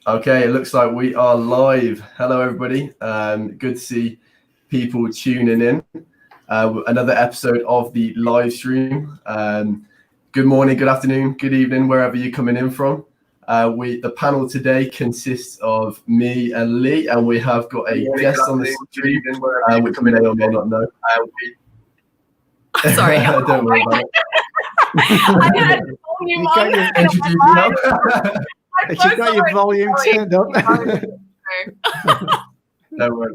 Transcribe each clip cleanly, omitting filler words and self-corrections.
Okay, it looks like we are live. Hello, everybody. Good to see people tuning in. Another episode of the live stream. Good morning, good afternoon, good evening, wherever you're coming in from. The panel today consists of me and Lee, and we have got a guest on the stream, which you may or may not know. Sorry. Don't worry about it. You got your volume turned up. No,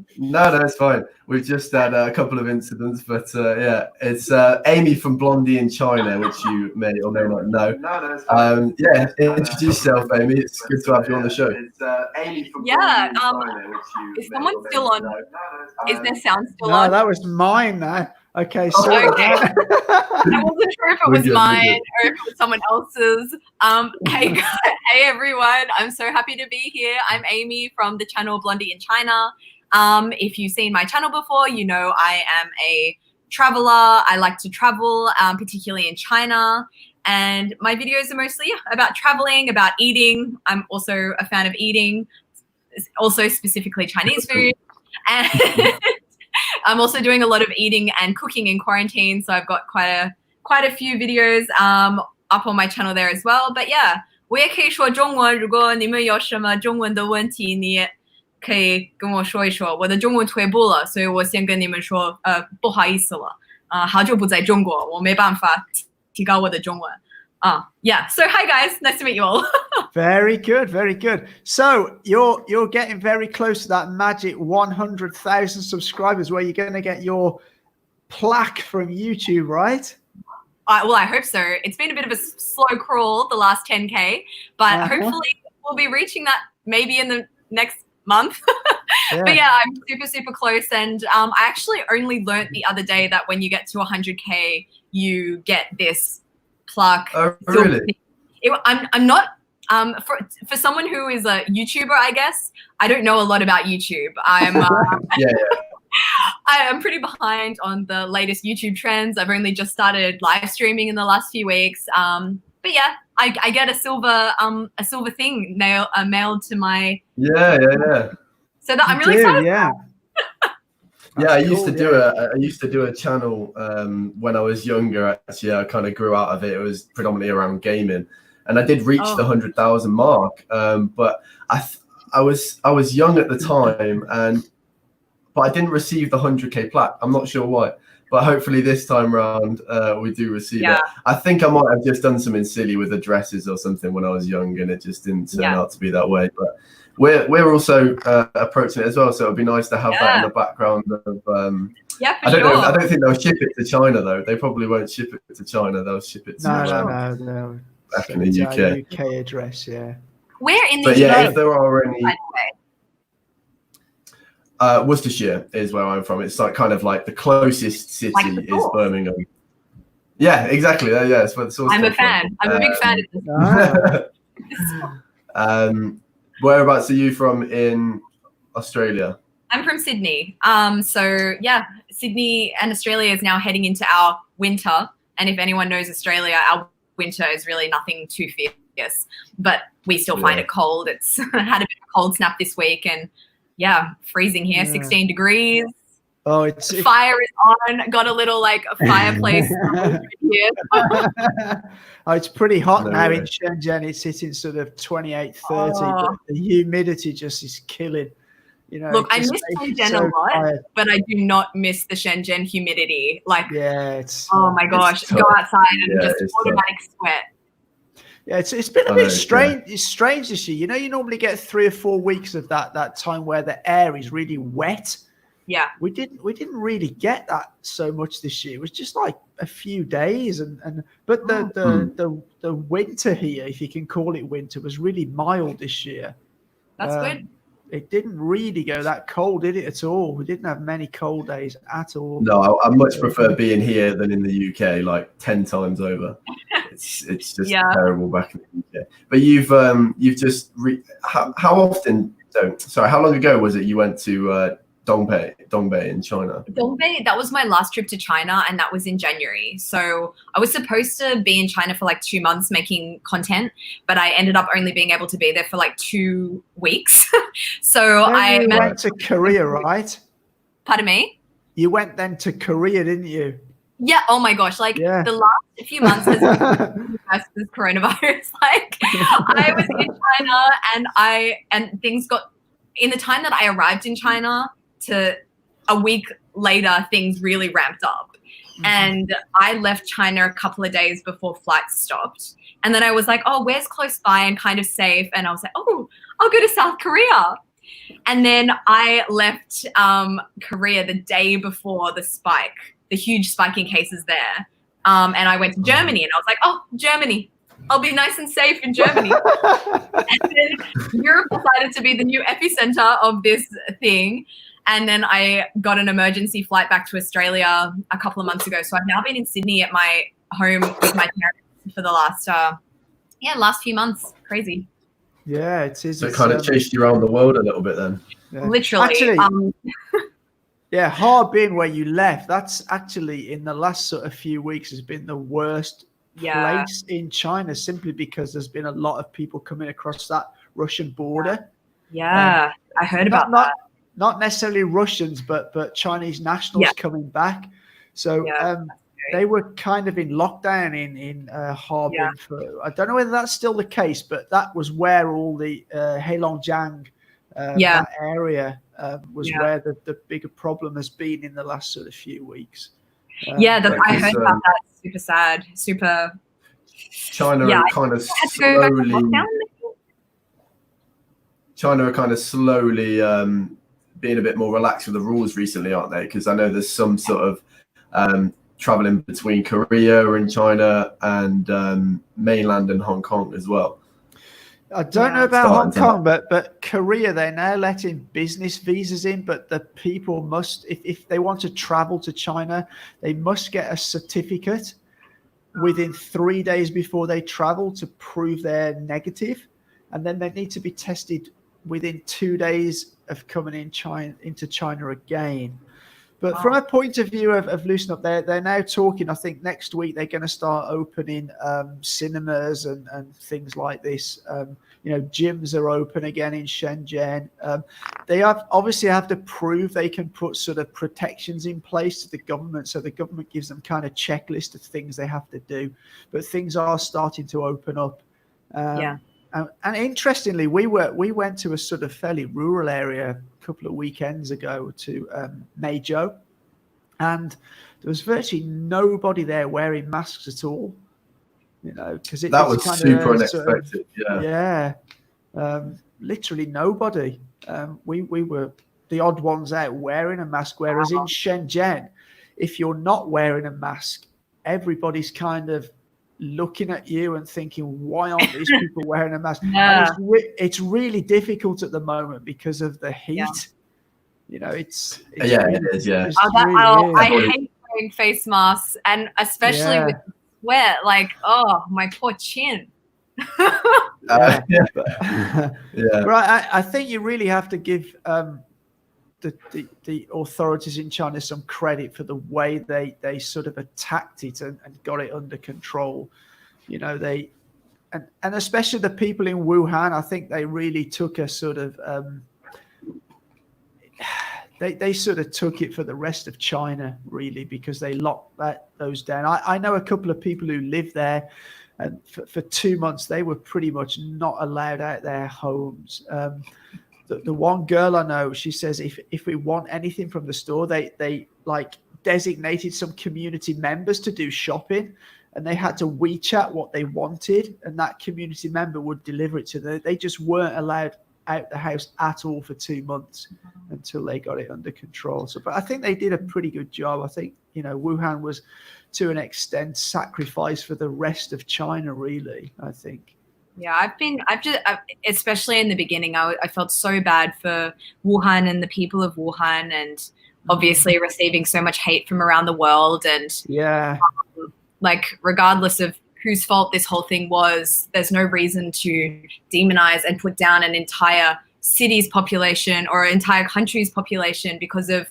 it's fine. We've just had a couple of incidents, but yeah, it's Amy from Blondie in China, which you may or may not know. Yeah, introduce yourself, Amy. It's good to have you on the show. It's Amy from Blondie in China, which you is someone still on? Is their sound still on? No, that was mine now. Okay, sorry. Okay. I wasn't sure if it was mine or if it was someone else's. Hey everyone, I'm so happy to be here. I'm Amy from the channel Blondie in China. If you've seen my channel before, you know I am a traveler. I like to travel, particularly in China. And my videos are mostly about traveling, about eating. I'm also a fan of eating, also specifically Chinese food. And I'm also doing a lot of eating and cooking in quarantine, so I've got quite a few videos up on my channel there as well. But yeah, 我也可以说中文，如果你们有什么中文的问题，你也可以跟我说一说。我的中文退步了，所以我先跟你们说，不好意思了，好久不在中国，我没办法提高我的中文。Yeah. So hi guys, nice to meet you all. Very good, very good. So you're getting very close to that magic 100,000 subscribers, where you're going to get your plaque from YouTube, right? Well, I hope so. It's been a bit of a slow crawl the last 10K, but hopefully we'll be reaching that maybe in the next month. But yeah, I'm super close, and I actually only learnt the other day that when you get to 100K, you get this plaque. Oh, really? I'm not for someone who is a YouTuber, I guess I don't know a lot about YouTube. I'm I'm pretty behind on the latest YouTube trends. I've only just started live streaming in the last few weeks. But yeah, I get a silver thing mailed to my So that I'm really excited. Yeah, I used to do a channel when I was younger. Actually, I kind of grew out of it. It was predominantly around gaming, and I did reach the 100,000 mark. But I was young at the time, but I didn't receive the 100K plaque. I'm not sure why, but hopefully this time around we do receive it. I think I might have just done something silly with addresses or something when I was young, and it just didn't turn out to be that way. But we're also approaching it as well, so it'd be nice to have that in the background of I don't think they'll ship it to China though. They probably won't ship it to China. They'll ship it to no. Back in the UK. UK address, Where in the UK? Yeah, if there are any. By the way. Worcestershire is where I'm from. It's like kind of like the closest city is Birmingham. Yeah, exactly. Yeah, it's where the source. I'm a fan. I'm a big fan of this. Whereabouts are you from in Australia? I'm from Sydney. So yeah, Sydney and Australia is now heading into our winter. And if anyone knows Australia, our winter is really nothing too fierce, but we still find it cold. It's had a bit of a cold snap this week, and freezing here, 16 degrees. Oh, the fire is on. Got a little like a fireplace here. It's pretty hot now in Shenzhen. It's hitting sort of 28, 30. But the humidity just is killing. You know, look, I miss Shenzhen a lot, but I do not miss the Shenzhen humidity. Like, it's oh my gosh, go outside and just automatic sweat. Yeah, it's been a bit strange. It's strange this year. You know, you normally get 3 or 4 weeks of that time where the air is really wet. Yeah, we didn't really get that so much this year. It was just like a few days, but the winter here, if you can call it winter, was really mild this year. That's good. It didn't really go that cold, did it, at all? We didn't have many cold days at all. No, I much prefer being here than in the UK, like 10 times over. It's just terrible back in the UK. But you've just how often? Sorry, how long ago was it you went to Dongbei in China? Dongbei, that was my last trip to China, and that was in January. So I was supposed to be in China for like 2 months making content, but I ended up only being able to be there for like 2 weeks. So I went to Korea, right? Pardon me? You went then to Korea, didn't you? Yeah. Oh my gosh. Like the last few months has been this coronavirus. Like I was in China and things got, in the time that I arrived in China to a week later, things really ramped up. And I left China a couple of days before flights stopped. And then I was like, oh, where's close by and kind of safe? And I was like, oh, I'll go to South Korea. And then I left Korea the day before the huge spike in cases there. And I went to Germany, and I was like, oh, Germany, I'll be nice and safe in Germany. And then Europe decided to be the new epicenter of this thing. And then I got an emergency flight back to Australia a couple of months ago. So I've now been in Sydney at my home with my parents for the last few months. Crazy. Yeah, it is. So it kind of chased you around the world a little bit then. Yeah. Literally. Actually, yeah, Harbin, where you left, that's actually in the last sort of few weeks has been the worst place in China, simply because there's been a lot of people coming across that Russian border. Yeah, I heard about that. Not necessarily Russians, but Chinese nationals coming back. So they were kind of in lockdown in Harbin. I don't know whether that's still the case, but that was where all the Heilongjiang, that area was where the bigger problem has been in the last sort of few weeks. I heard about that. Super sad. Super. China are kind of slowly being a bit more relaxed with the rules recently, aren't they? Because I know there's some sort of traveling between Korea and China and mainland and Hong Kong as well. I don't know about Hong Kong, but Korea, they're now letting business visas in, but the people must, if they want to travel to China, they must get a certificate within 3 days before they travel to prove they're negative. And then they need to be tested within 2 days of coming into China again. But from a point of view of loosen up, they're now talking, I think next week they're going to start opening cinemas and things like this. Gyms are open again in Shenzhen. They obviously have to prove they can put sort of protections in place to the government. So the government gives them kind of checklist of things they have to do. But things are starting to open up. And interestingly, we went to a sort of fairly rural area a couple of weekends ago to Meizhou, and there was virtually nobody there wearing masks at all. Because that was super unexpected. Literally nobody. We were the odd ones out wearing a mask, whereas in Shenzhen, if you're not wearing a mask, everybody's kind of looking at you and thinking, why aren't these people wearing a mask? It's really difficult at the moment because of the heat. It's it is. Yeah, I hate wearing face masks, and especially with sweat. Like, oh, my poor chin. But I think you really have to give the authorities in China some credit for the way they sort of attacked it and got it under control. They and especially the people in Wuhan, I think they really took a sort of they sort of took it for the rest of China, really, because they locked those down. I know a couple of people who live there, and for 2 months they were pretty much not allowed out their homes. The one girl I know, she says if we want anything from the store, they like designated some community members to do shopping, and they had to WeChat what they wanted, and that community member would deliver it to them. They just weren't allowed out the house at all for 2 months until they got it under control. So, but I think they did a pretty good job. I think, Wuhan was to an extent sacrificed for the rest of China, really, I think. Yeah, especially in the beginning, I felt so bad for Wuhan and the people of Wuhan, and obviously receiving so much hate from around the world. And regardless of whose fault this whole thing was, there's no reason to demonize and put down an entire city's population or an entire country's population because of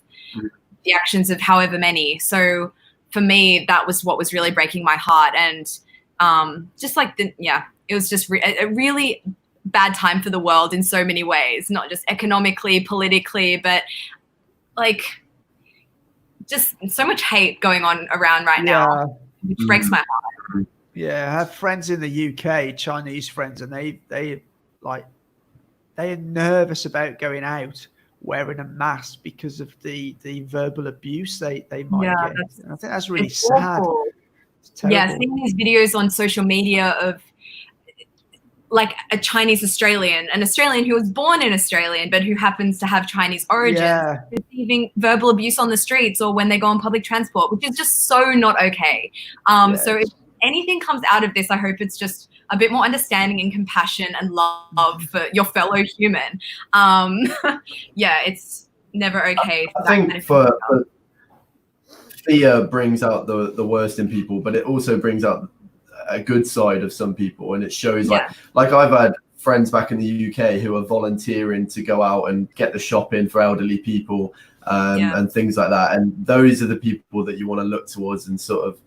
the actions of however many. So for me, that was what was really breaking my heart. And just like it was just a really bad time for the world in so many ways, not just economically, politically, but like just so much hate going on around right now, which breaks my heart. Yeah, I have friends in the UK, Chinese friends, and they are nervous about going out wearing a mask because of the verbal abuse they might get. And I think that's really sad. Yeah, seeing these videos on social media of like an Australian who was born in Australia but who happens to have Chinese origins, receiving verbal abuse on the streets or when they go on public transport, which is just so not okay. So if anything comes out of this, I hope it's just a bit more understanding and compassion and love for your fellow human. It's never okay. I think for fear brings out the worst in people, but it also brings out a good side of some people, and it shows like I've had friends back in the UK who are volunteering to go out and get the shopping for elderly people and things like that, and those are the people that you want to look towards and sort of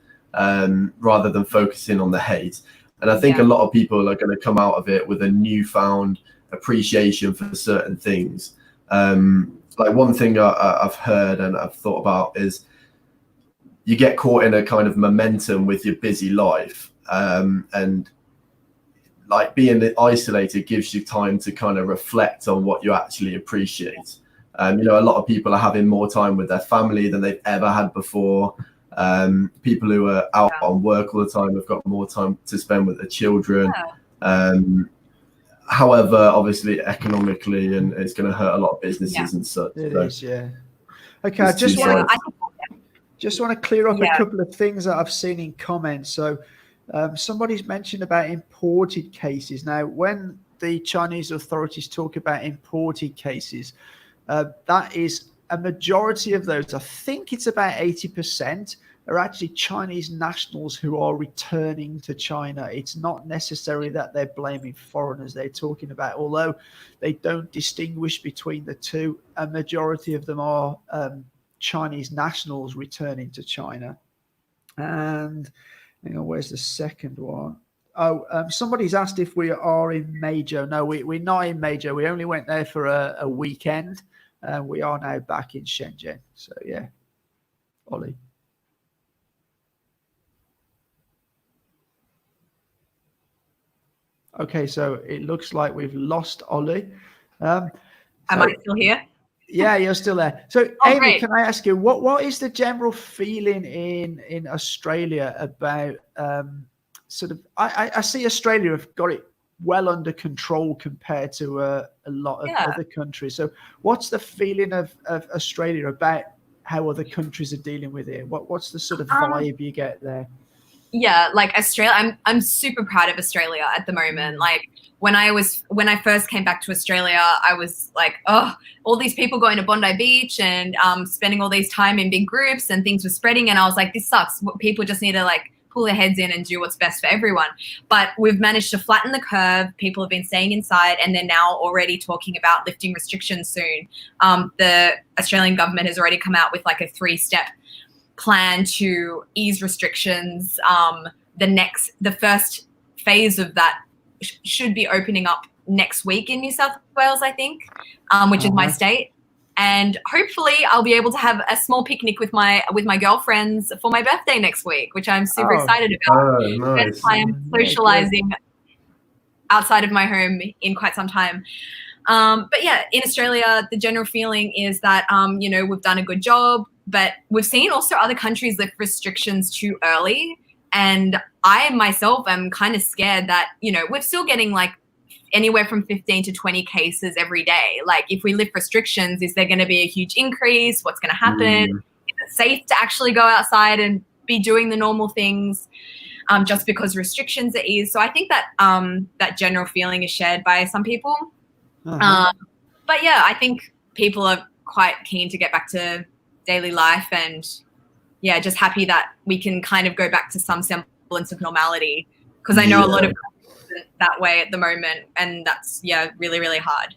rather than focusing on the hate. And I think a lot of people are going to come out of it with a newfound appreciation for certain things. Like one thing I've heard and I've thought about is you get caught in a kind of momentum with your busy life. And like being isolated gives you time to kind of reflect on what you actually appreciate. A lot of people are having more time with their family than they've ever had before. People who are out on work all the time have got more time to spend with their children. However, obviously economically, and it's going to hurt a lot of businesses and such. It is. Okay, I just want to clear up a couple of things that I've seen in comments. So somebody's mentioned about imported cases. Now, when the Chinese authorities talk about imported cases, that is a majority of those, I think it's about 80%, are actually Chinese nationals who are returning to China. It's not necessarily that they're blaming foreigners they're talking about, although they don't distinguish between the two. A majority of them are Chinese nationals returning to China. And hang on, where's the second one? Somebody's asked if we are in Meizhou. No, we're not in Meizhou. We only went there for a weekend. We are now back in Xinjiang. So, Ollie. Okay, so it looks like we've lost Ollie. Am I still here? Yeah, you're still there. So, Amy, great. Can I ask you, what is the general feeling in Australia about sort of? I see Australia have got it well under control compared to a lot of other countries. So, what's the feeling of Australia about how other countries are dealing with it? What's the sort of vibe you get there? Yeah, like Australia, I'm super proud of Australia at the moment. Like when I first came back to Australia, I was like, oh, all these people going to Bondi Beach and spending all these time in big groups and things were spreading. And I was like, this sucks. People just need to like pull their heads in and do what's best for everyone. But we've managed to flatten the curve. People have been staying inside and they're now already talking about lifting restrictions soon. The Australian government has already come out with like a 3-step plan to ease restrictions. The first phase of that should be opening up next week in New South Wales, I think, which is my state. And hopefully I'll be able to have a small picnic with my girlfriends for my birthday next week, which I'm super excited about. Nice. I am socializing outside of my home in quite some time. But yeah, in Australia, the general feeling is that, we've done a good job, but we've seen also other countries lift restrictions too early. And I myself am kind of scared that, we're still getting like anywhere from 15 to 20 cases every day. Like if we lift restrictions, is there going to be a huge increase? What's going to happen? Is it safe to actually go outside and be doing the normal things just because restrictions are eased? So I think that that general feeling is shared by some people. But yeah, I think people are quite keen to get back to daily life and just happy that we can kind of go back to some semblance of normality, because I know a lot of countries isn't that way at the moment, and that's really, really hard.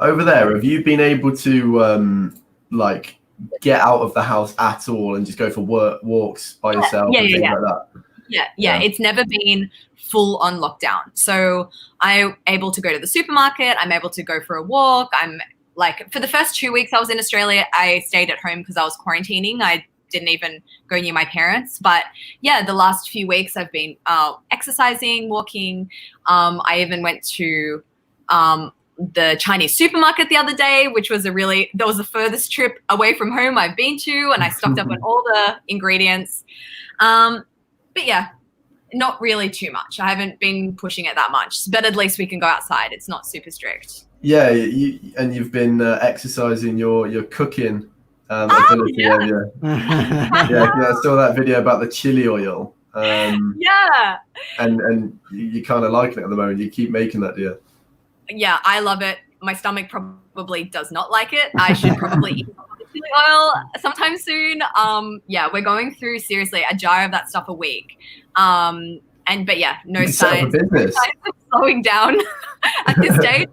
Over there, have you been able to like get out of the house at all and just go for walks by yourself and things like that? Yeah. It's never been full on lockdown. So I'm able to go to the supermarket. I'm able to go for a walk. I'm like, for the first 2 weeks I was in Australia, I stayed at home because I was quarantining. I didn't even go near my parents. But yeah, the last few weeks I've been exercising, walking. I even went to the Chinese supermarket the other day, which was that was the furthest trip away from home I've been to, and I stocked up on all the ingredients. But yeah, not really too much. I haven't been pushing it that much, but at least we can go outside. It's not super strict. Yeah, you've been exercising your cooking ability. Yeah. Yeah, I saw that video about the chili oil. Yeah. And you kind of liking it at the moment. You keep making that, do you? Yeah, I love it. My stomach probably does not like it. I should probably eat chili oil sometime soon. Yeah, we're going through seriously a jar of that stuff a week. But yeah, no signs of slowing down at this stage.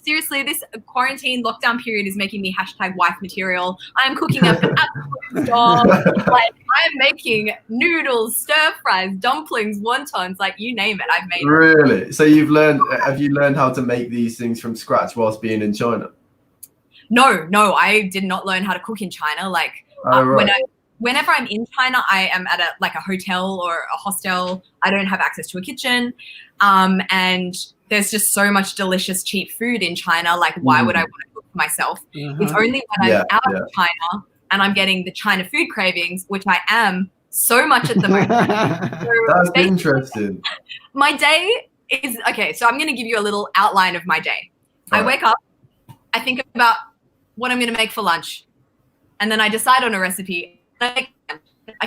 Seriously, this quarantine lockdown period is making me #wife material. I'm cooking up an absolute storm. Like, I'm making noodles, stir fries, dumplings, wontons, like you name it, I've made it. Really? So have you learned how to make these things from scratch whilst being in China? No, I did not learn how to cook in China. Like, whenever I'm in China, I am at a hotel or a hostel. I don't have access to a kitchen. And there's just so much delicious, cheap food in China. Like, why would I want to cook for myself? It's only when I'm out of China and I'm getting the China food cravings, which I am so much at the moment. So that's interesting. My day is, okay, so I'm going to give you a little outline of my day. I wake up, I think about what I'm going to make for lunch, and then I decide on a recipe. I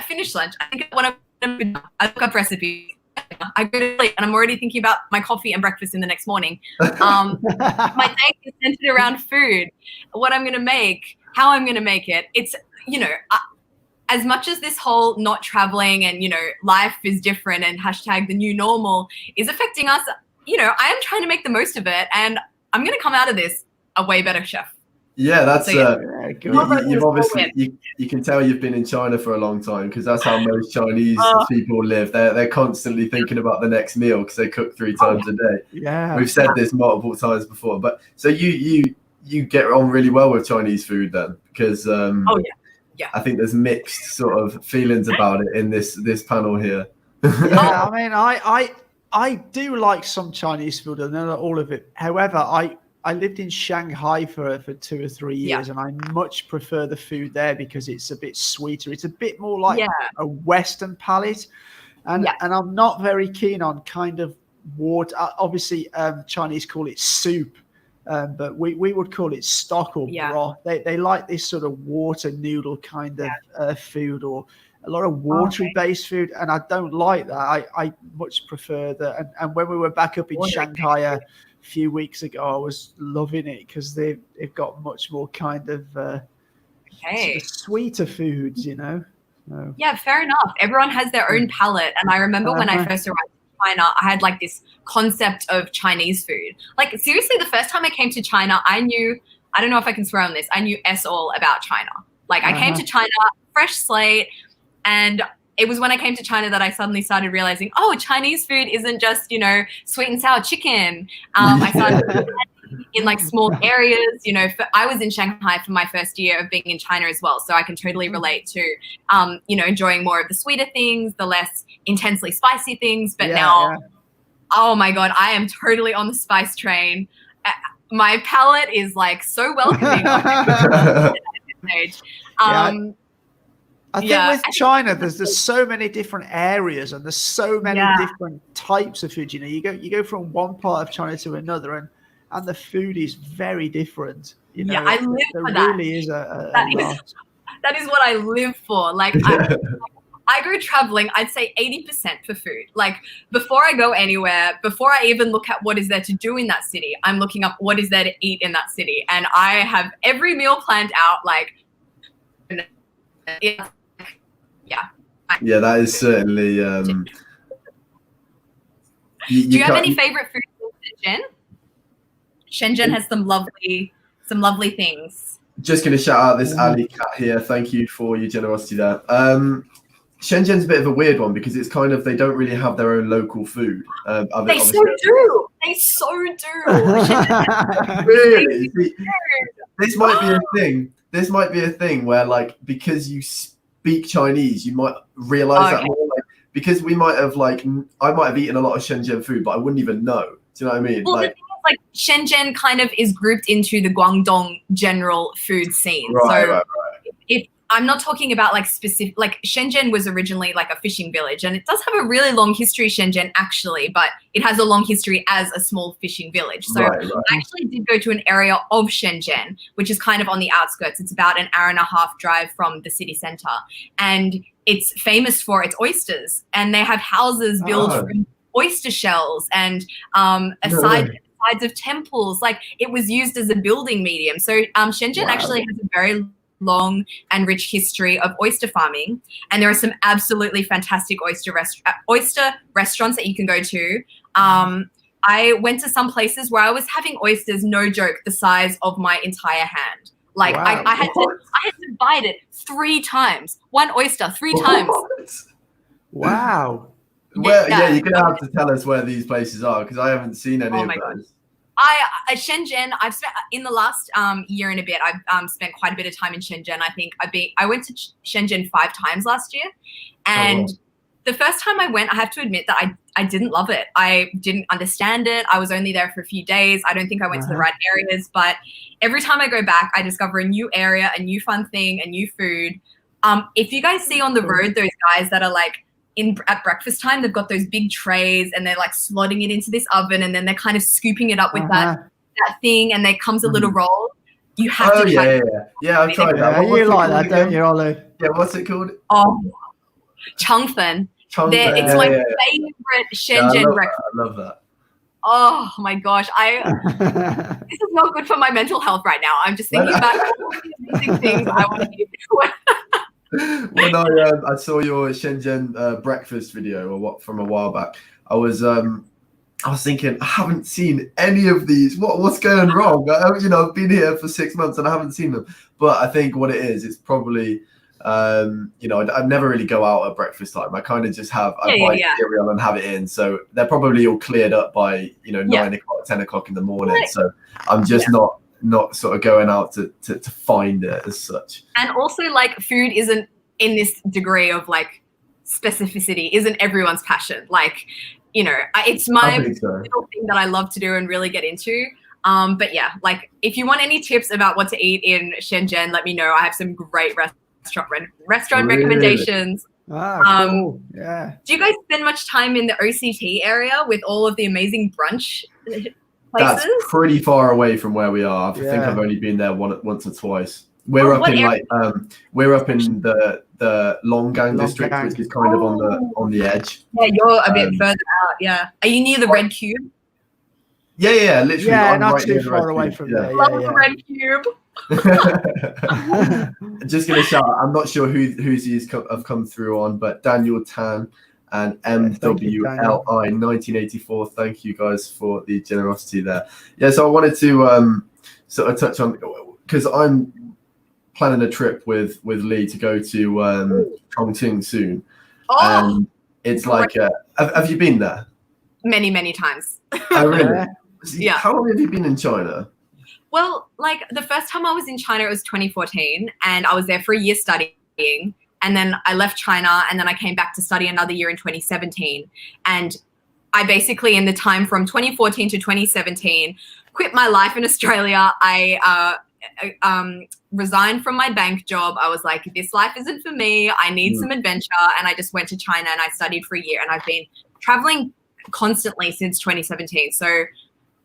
finish lunch. I think about what I'm going to do. I look up recipes. I go to sleep and I'm already thinking about my coffee and breakfast in the next morning. My day is centered around food, what I'm going to make, how I'm going to make it. It's, as much as this whole not traveling and, life is different and #the new normal is affecting us, I am trying to make the most of it, and I'm going to come out of this a way better chef. Yeah, that's you've obviously you can tell you've been in China for a long time, because that's how most Chinese people live. They're constantly thinking about the next meal because they cook 3 times a day. Yeah, we've said this multiple times before, but so you get on really well with Chinese food then, because yeah, I think there's mixed sort of feelings about it in this panel here. Yeah, I mean, I do like some Chinese food, and not all of it. However, I lived in Shanghai for 2 or 3 years, and I much prefer the food there because it's a bit sweeter. It's a bit more like a Western palate, and I'm not very keen on kind of water. Obviously, Chinese call it soup, but we would call it stock or broth. They like this sort of water noodle kind of food, or a lot of watery-based food, and I don't like that. I much prefer that. And when we were back up in Shanghai a few weeks ago, I was loving it because they've got much more kind of sort of sweeter foods, So. Yeah, fair enough. Everyone has their own palate, and I remember when I first arrived in China, I had like this concept of Chinese food. Like, seriously, the first time I came to China, I don't know if I can swear on this, I knew all about China. Like, I came to China, fresh slate, and it was when I came to China that I suddenly started realizing, Chinese food isn't just, sweet and sour chicken. I started in like small areas, I was in Shanghai for my first year of being in China as well. So I can totally relate to, enjoying more of the sweeter things, the less intensely spicy things. But now, oh my God, I am totally on the spice train. My palate is like so welcoming at this stage. I think with China, there's so many different areas, and there's so many different types of food. You go from one part of China to another, and the food is very different. I live for that. There really is that is what I live for. Like, I go traveling, I'd say 80% for food. Like, before I go anywhere, before I even look at what is there to do in that city, I'm looking up what is there to eat in that city, and I have every meal planned out. Like, yeah, that is certainly. Do you have any favorite food in Shenzhen? Shenzhen has some lovely some lovely things. Just going to shout out this alley cat here. Thank you for your generosity there. Shenzhen's a bit of a weird one because it's kind of, they don't really have their own local food. They so do. They so do. Really? This might be a thing. This might be a thing where, like, because you speak Chinese, you might realize that more. Like, because we might have, like, I might have eaten a lot of Shenzhen food, but I wouldn't even know. Do you know what I mean? Well, the thing is, like, Shenzhen kind of is grouped into the Guangdong general food scene. Right. If I'm not talking about like specific, like Shenzhen was originally like a fishing village, and it does have a really long history, Shenzhen actually, but it has a long history as a small fishing village. So I actually did go to an area of Shenzhen, which is kind of on the outskirts. It's about an hour and a half drive from the city center, and it's famous for its oysters, and they have houses built from oyster shells and sides of temples. Like, it was used as a building medium. So Shenzhen actually has a very long and rich history of oyster farming, and there are some absolutely fantastic oyster restaurants that you can go to. I went to some places where I was having oysters, no joke, the size of my entire hand. Like, I had to bite it 3 times. One oyster 3 times. Wow. Well, you're gonna have to tell us where these places are, because I haven't seen any of those. Shenzhen, I've spent in the last year and a bit. I've spent quite a bit of time in Shenzhen. I think I went to Shenzhen 5 times last year, and the first time I went, I have to admit that I didn't love it. I didn't understand it. I was only there for a few days. I don't think I went to the right areas, but every time I go back, I discover a new area, a new fun thing, a new food. If you guys see on the road those guys that are like at breakfast time, they've got those big trays and they're like slotting it into this oven, and then they're kind of scooping it up with that thing, and there comes a little roll. You have to try it. Yeah, I've tried that. You like that, don't you, Ollie? Yeah, what's it called? Changfen. It's my favorite Shenzhen breakfast. I love that. Oh my gosh, this is not good for my mental health right now. I'm just thinking about all these amazing things I want to do. When I saw your Shenzhen breakfast video from a while back, I was thinking, I haven't seen any of these. What's going wrong? I've been here for 6 months and I haven't seen them. But I think what it is, it's probably I never really go out at breakfast time. I kind of just buy cereal and have it in. So they're probably all cleared up by 9 o'clock, 10 o'clock in the morning. Right. So I'm just not sort of going out to find it as such. And also, like, food isn't in this degree of like specificity, isn't everyone's passion. Like, it's my little thing that I love to do and really get into. But yeah, like, if you want any tips about what to eat in Shenzhen, let me know. I have some great restaurant recommendations. Cool. Yeah. Do you guys spend much time in the OCT area with all of the amazing brunch places? That's pretty far away from where we are. I think I've only been there once or twice. We're up in the Longgang district, which is kind of on the edge. Yeah, you're a bit further out. Yeah, are you near the Red Cube? Yeah, literally. Yeah, I'm not right too far away from there. Love the Red Cube. Just gonna shout out, I'm not sure who these have come through on, but Daniel Tan and MWLI 1984. Thank you guys for the generosity there. Yeah, so I wanted to sort of touch on, because I'm planning a trip with Lee to go to Chongqing soon. And it's like, have you been there? Many times. Oh, really? Yeah. How long have you been in China? Well, like, the first time I was in China, it was 2014, and I was there for a year studying. And then I left China, and then I came back to study another year in 2017. And I basically, in the time from 2014 to 2017, quit my life in Australia. I resigned from my bank job. I was like, this life isn't for me. I need some adventure. And I just went to China and I studied for a year. And I've been traveling constantly since 2017. So,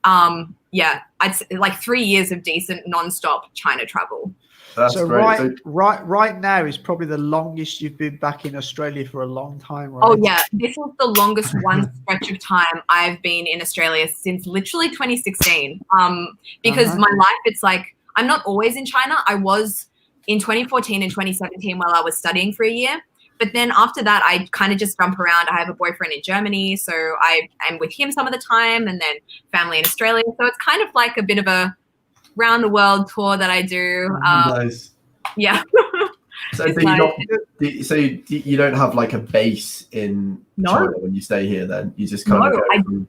I'd say like 3 years of decent nonstop China travel. That's so great. Right now is probably the longest you've been back in Australia for a long time, right? Oh yeah, this is the longest one stretch of time I've been in Australia since literally 2016. Because my life, it's like, I'm not always in China. I was in 2014 and 2017 while I was studying for a year. But then after that, I kind of just jump around. I have a boyfriend in Germany, so I am with him some of the time, and then family in Australia. So it's kind of like a bit of a round the world tour that I do. Nice. Yeah. So you don't have like a base in China when you stay here then? You just kind of go from...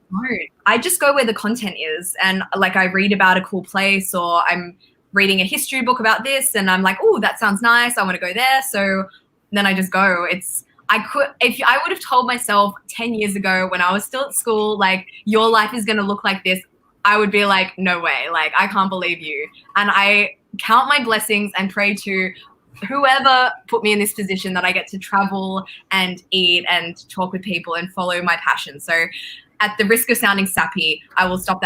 I just go where the content is, and like I read about a cool place, or I'm reading a history book about this and I'm like, oh, that sounds nice, I want to go there. So then I just go. If I would have told myself 10 years ago when I was still at school, like, your life is going to look like this, I would be like, no way, like, I can't believe you. And I count my blessings and pray to whoever put me in this position that I get to travel and eat and talk with people and follow my passion. So at the risk of sounding sappy, I will stop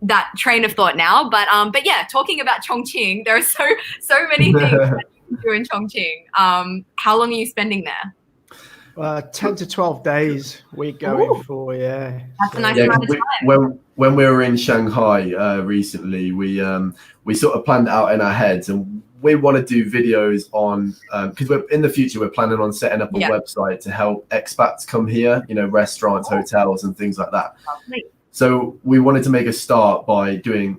that train of thought now. But yeah, talking about Chongqing, there are so many things that you can do in Chongqing. How long are you spending there? 10 to 12 days we're going for, yeah. That's a nice amount of time. When we were in Shanghai recently, we sort of planned it out in our heads, and we want to do videos on, because in the future we're planning on setting up a website to help expats come here, restaurants, hotels and things like that. So we wanted to make a start by doing,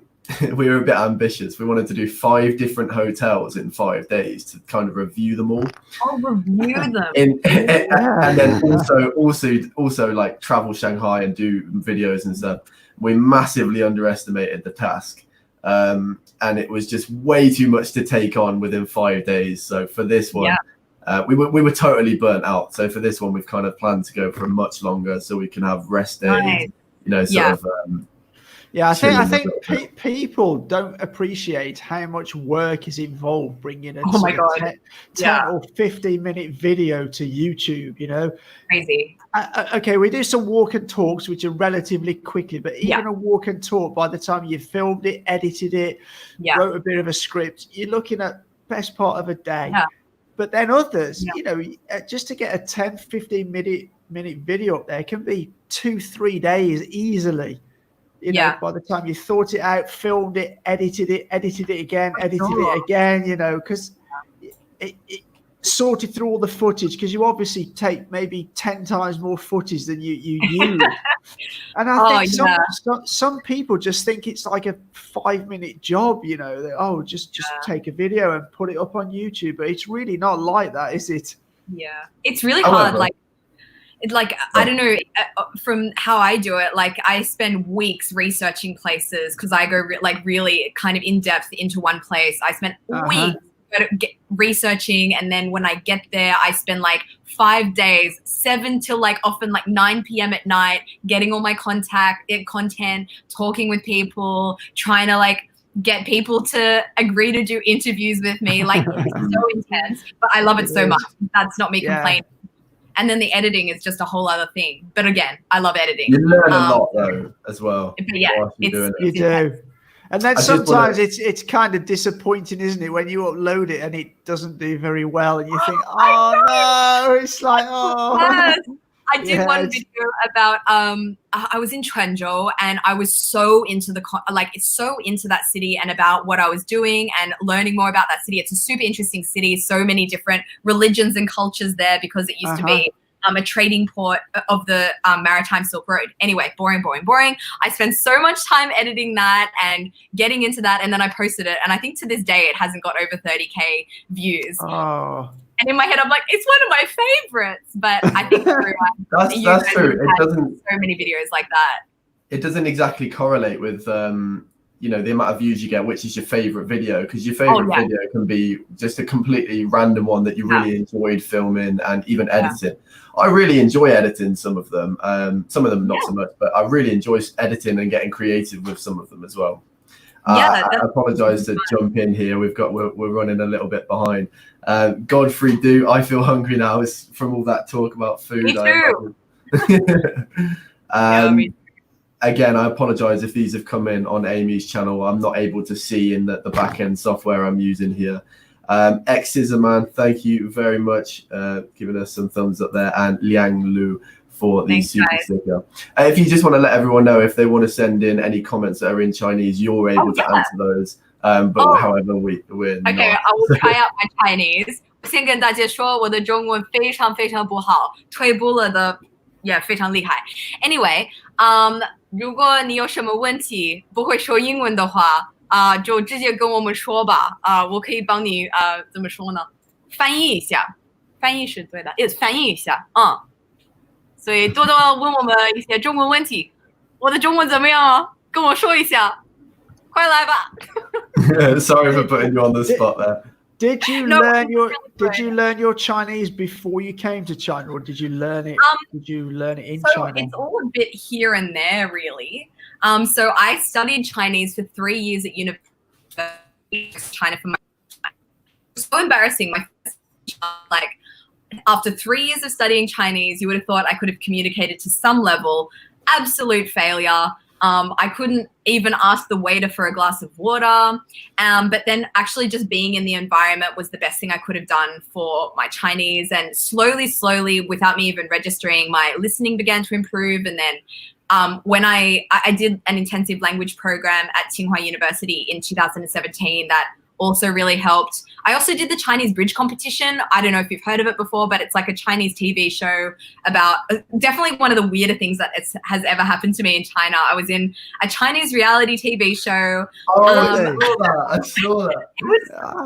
we were a bit ambitious. We wanted to do 5 different hotels in 5 days to kind of review them all. Oh, review them. And then also like travel Shanghai and do videos and stuff. We massively underestimated the task. And it was just way too much to take on within 5 days. So for this one, we were totally burnt out. So for this one, we've kind of planned to go for much longer so we can have rest days, I think people don't appreciate how much work is involved bringing a 10 or 15-minute video to YouTube, Crazy. Okay, we do some walk and talks, which are relatively quickly, but even a walk and talk, by the time you filmed it, edited it, wrote a bit of a script, you're looking at best part of a day. But then others, just to get a 10, 15-minute video up there can be 2-3 days easily. By the time you thought it out, filmed it, edited it again, because it sorted through all the footage, because you obviously take maybe 10 times more footage than you use. And I think some people just think it's like a 5-minute job, just take a video and put it up on YouTube. But it's really not like that, is it? Yeah, it's really hard. I don't know, from how I do it, like I spend weeks researching places because I go really kind of in depth into one place. I spend weeks researching, and then when I get there, I spend like 5 days, 7 till often 9 p.m. at night, getting all my content, talking with people, trying to get people to agree to do interviews with me. It's so intense, but I love it so much. That's not me complaining. And then the editing is just a whole other thing. But again, I love editing. You learn a lot though as well. But yeah, you do. And then sometimes it's kind of disappointing, isn't it, when you upload it and it doesn't do very well, and you think, oh no, it's like, oh. Yes. I did one video about I was in Quanzhou, and I was so into into that city and about what I was doing and learning more about that city. It's a super interesting city, so many different religions and cultures there, because it used to be a trading port of the maritime Silk Road. Anyway, boring. I spent so much time editing that and getting into that, and then I posted it, and I think to this day it hasn't got over 30K views. Oh. And in my head, I'm like, it's one of my favorites. But I think everyone, that's true. It doesn't. So many videos like that. It doesn't exactly correlate with the amount of views you get, which is your favorite video, because your favorite video can be just a completely random one that you really enjoyed filming and even editing. I really enjoy editing some of them. Some of them not so much, but I really enjoy editing and getting creative with some of them as well. I apologize to jump in here. We're running a little bit behind. Godfrey, I feel hungry now. It's from all that talk about food. Me too. Again, I apologize if these have come in on Amy's channel. I'm not able to see in the back end software I'm using here. X Scissorman, thank you very much, giving us some thumbs up there, and Liang Lu for the super sticker. If you just want to let everyone know, if they want to send in any comments that are in Chinese, you're able to answer those. However, we're okay, not. I will try out my Chinese. 先跟大家说，我的中文非常非常不好，退步了的也非常厉害。Anyway, 如果你有什么问题不会说英文的话，就直接跟我们说吧，我可以帮你怎么说呢？翻译一下，翻译是对的，翻译一下，所以多多问我们一些中文问题。我的中文怎么样啊？跟我说一下，快来吧。Sorry for putting you on the spot there. Did you learn your Chinese before you came to China, or did you learn it? Did you learn it in China? It's all a bit here and there, really. So I studied Chinese for 3 years at university in China for my. So embarrassing. My first, like after 3 years of studying Chinese, you would have thought I could have communicated to some level. Absolute failure. I couldn't even ask the waiter for a glass of water. But then actually just being in the environment was the best thing I could have done for my Chinese. And slowly, without me even registering, my listening began to improve. And then when I did an intensive language program at Tsinghua University in 2017 that also really helped. I also did the Chinese bridge competition. I don't know if you've heard of it before, but it's like a Chinese TV show about definitely one of the weirder things that has ever happened to me in China. I was in a Chinese reality TV show. I saw that.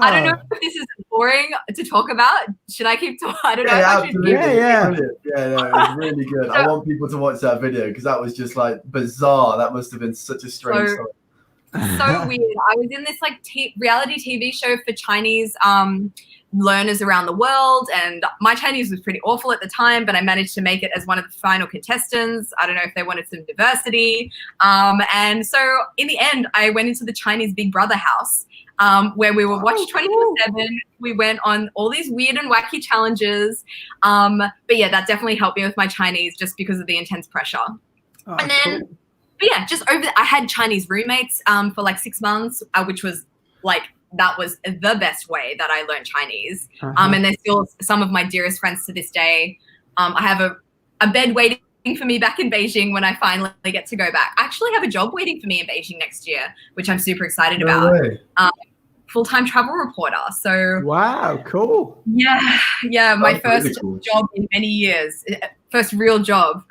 I don't know if this is boring to talk about. Should I keep talking? I don't know. Absolutely. Yeah, it was really good. I want people to watch that video because that was just like bizarre. That must have been such a strange story. So weird. I was in this like reality TV show for Chinese learners around the world, and my Chinese was pretty awful at the time, but I managed to make it as one of the final contestants. I don't know if they wanted some diversity. And so in the end, I went into the Chinese Big Brother house where we were watched 24/7. We went on all these weird and wacky challenges. But yeah, that definitely helped me with my Chinese just because of the intense pressure. And then... Cool. But yeah, just I had Chinese roommates for like 6 months, which was like, that was the best way that I learned Chinese. And they're still some of my dearest friends to this day. I have a bed waiting for me back in Beijing when I finally get to go back. I actually have a job waiting for me in Beijing next year, which I'm super excited about. Full-time travel reporter. So wow, cool. Yeah, my first really cool. job in many years. First real job.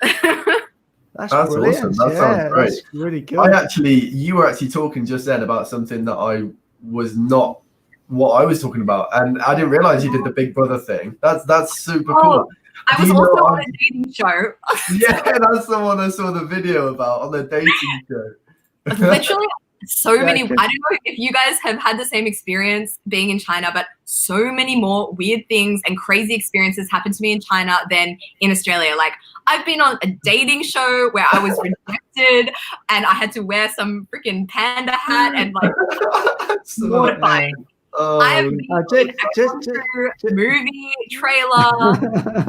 That's awesome. That sounds great. That's really good. You were actually talking just then about something that I was not what I was talking about, and I didn't realize you did the Big Brother thing. That's super cool. I was also on a dating show. Yeah, that's the one I saw the video about on the dating show. Literally. So many, I don't know if you guys have had the same experience being in China, but so many more weird things and crazy experiences happened to me in China than in Australia. Like I've been on a dating show where I was rejected and I had to wear some freaking panda hat and like mortifying. I have been a movie trailer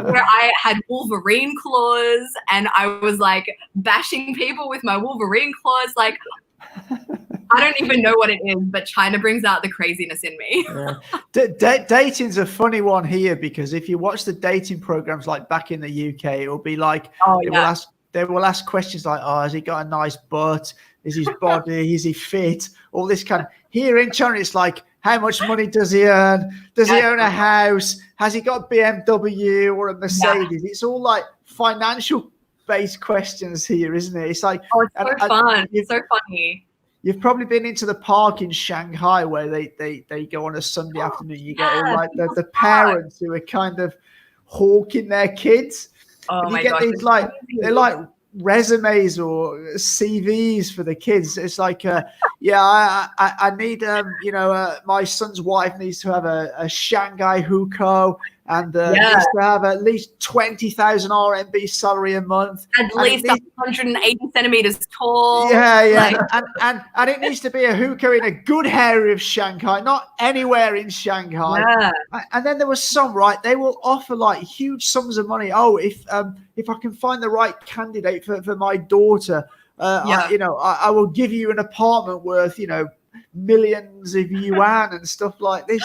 where I had Wolverine claws and I was like bashing people with my Wolverine claws. Like, I don't even know what it is, but China brings out the craziness in me. Dating's a funny one here because if you watch the dating programs like back in the UK, it'll be like they will ask questions like, "Oh, has he got a nice butt? Is his body? Is he fit?" All this kind of. Here in China, it's like, how much money does he earn? Does he own a house? Has he got a BMW or a Mercedes? Yeah. It's all like financial based questions here, isn't it? It's like, it's so fun. It's so funny. You've probably been into the park in Shanghai where they go on a Sunday afternoon. You get all like the parents who are kind of hawking their kids. Oh my gosh! These like they're like resumes or CVs for the kids. It's like, I need my son's wife needs to have a Shanghai hukou and needs to have at least 20,000 RMB salary a month. At least 180 centimeters tall. And it needs to be a hukou in a good area of Shanghai, not anywhere in Shanghai. Yeah. And then there was some, right, they will offer like huge sums of money. Oh, if I can find the right candidate for my daughter, I will give you an apartment worth, millions of yuan and stuff like this.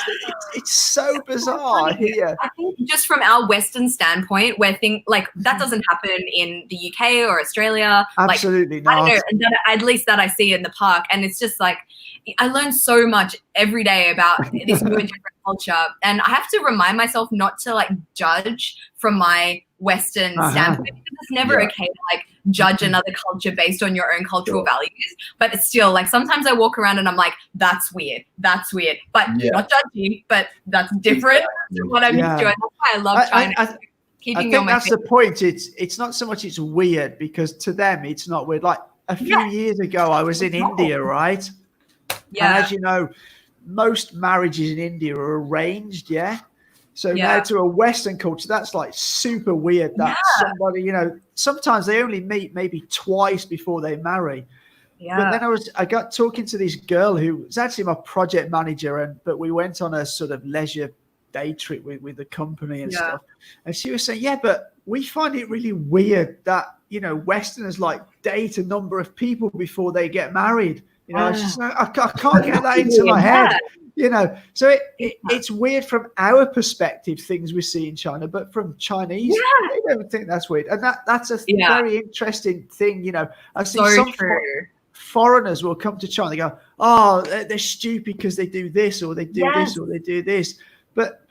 It's so bizarre here. I think just from our Western standpoint, where things like that doesn't happen in the UK or Australia. Absolutely not. I don't know, at least that I see in the park, and it's just like I learn so much every day about this new and different culture, and I have to remind myself not to like judge from my Western standpoint, because it's never okay to like judge another culture based on your own cultural values. But it's still like sometimes I walk around and I'm like, that's weird, but not judgy, but that's different from what I'm used to. And that's why I love China. I think that's the point. It's not so much it's weird, because to them it's not weird. Like a few years ago, I was in India, right? Yeah. And as you know, most marriages in India are arranged, So now to a Western culture, that's like super weird that somebody, you know, sometimes they only meet maybe twice before they marry. Yeah. But then I got talking to this girl who was actually my project manager, but we went on a sort of leisure day trip with the company and stuff. And she was saying, but we find it really weird that, you know, Westerners like date a number of people before they get married. You know, it's just like, I can't get that into my head. You know, so it's weird from our perspective, things we see in China, but from Chinese, they don't think that's weird. And that's a very interesting thing. You know, I see some foreigners will come to China, they go, oh, they're stupid because they do this or they do this or they do this. But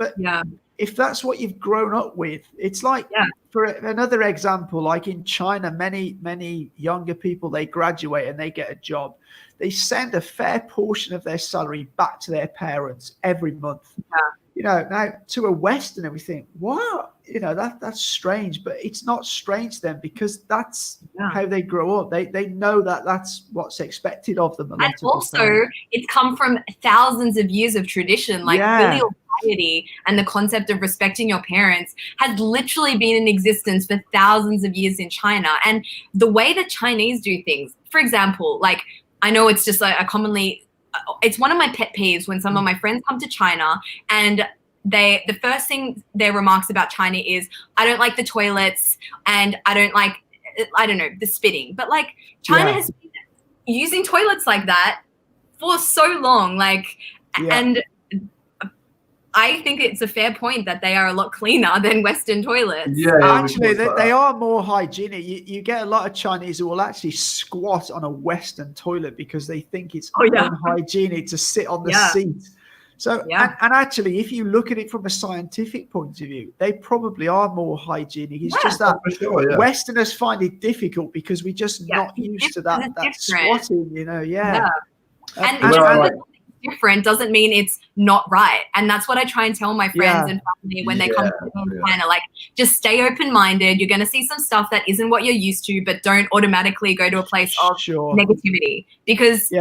if that's what you've grown up with, it's like, for another example, like in China, many younger people, they graduate and they get a job. They send a fair portion of their salary back to their parents every month. You know, now to a Westerner, we think, what? You know, that's strange, but it's not strange to them because that's how they grow up. They know that that's what's expected of them. And also, it's come from thousands of years of tradition, like filial piety and the concept of respecting your parents has literally been in existence for thousands of years in China. And the way that Chinese do things, for example, like I know it's just like it's one of my pet peeves when some of my friends come to China and the first thing their remarks about China is, I don't like the toilets and I don't like, I don't know, the spitting. But like China has been using toilets like that for so long. Like, and I think it's a fair point that they are a lot cleaner than Western toilets. Actually, they are more hygienic. You get a lot of Chinese who will actually squat on a Western toilet because they think it's unhygienic to sit on the seat. So, and actually, if you look at it from a scientific point of view, they probably are more hygienic. It's just that Westerners find it difficult because we're just not used to that squatting, you know, And different doesn't mean it's not right. And that's what I try and tell my friends and family when they come to China. Like, just stay open-minded. You're going to see some stuff that isn't what you're used to, but don't automatically go to a place of negativity because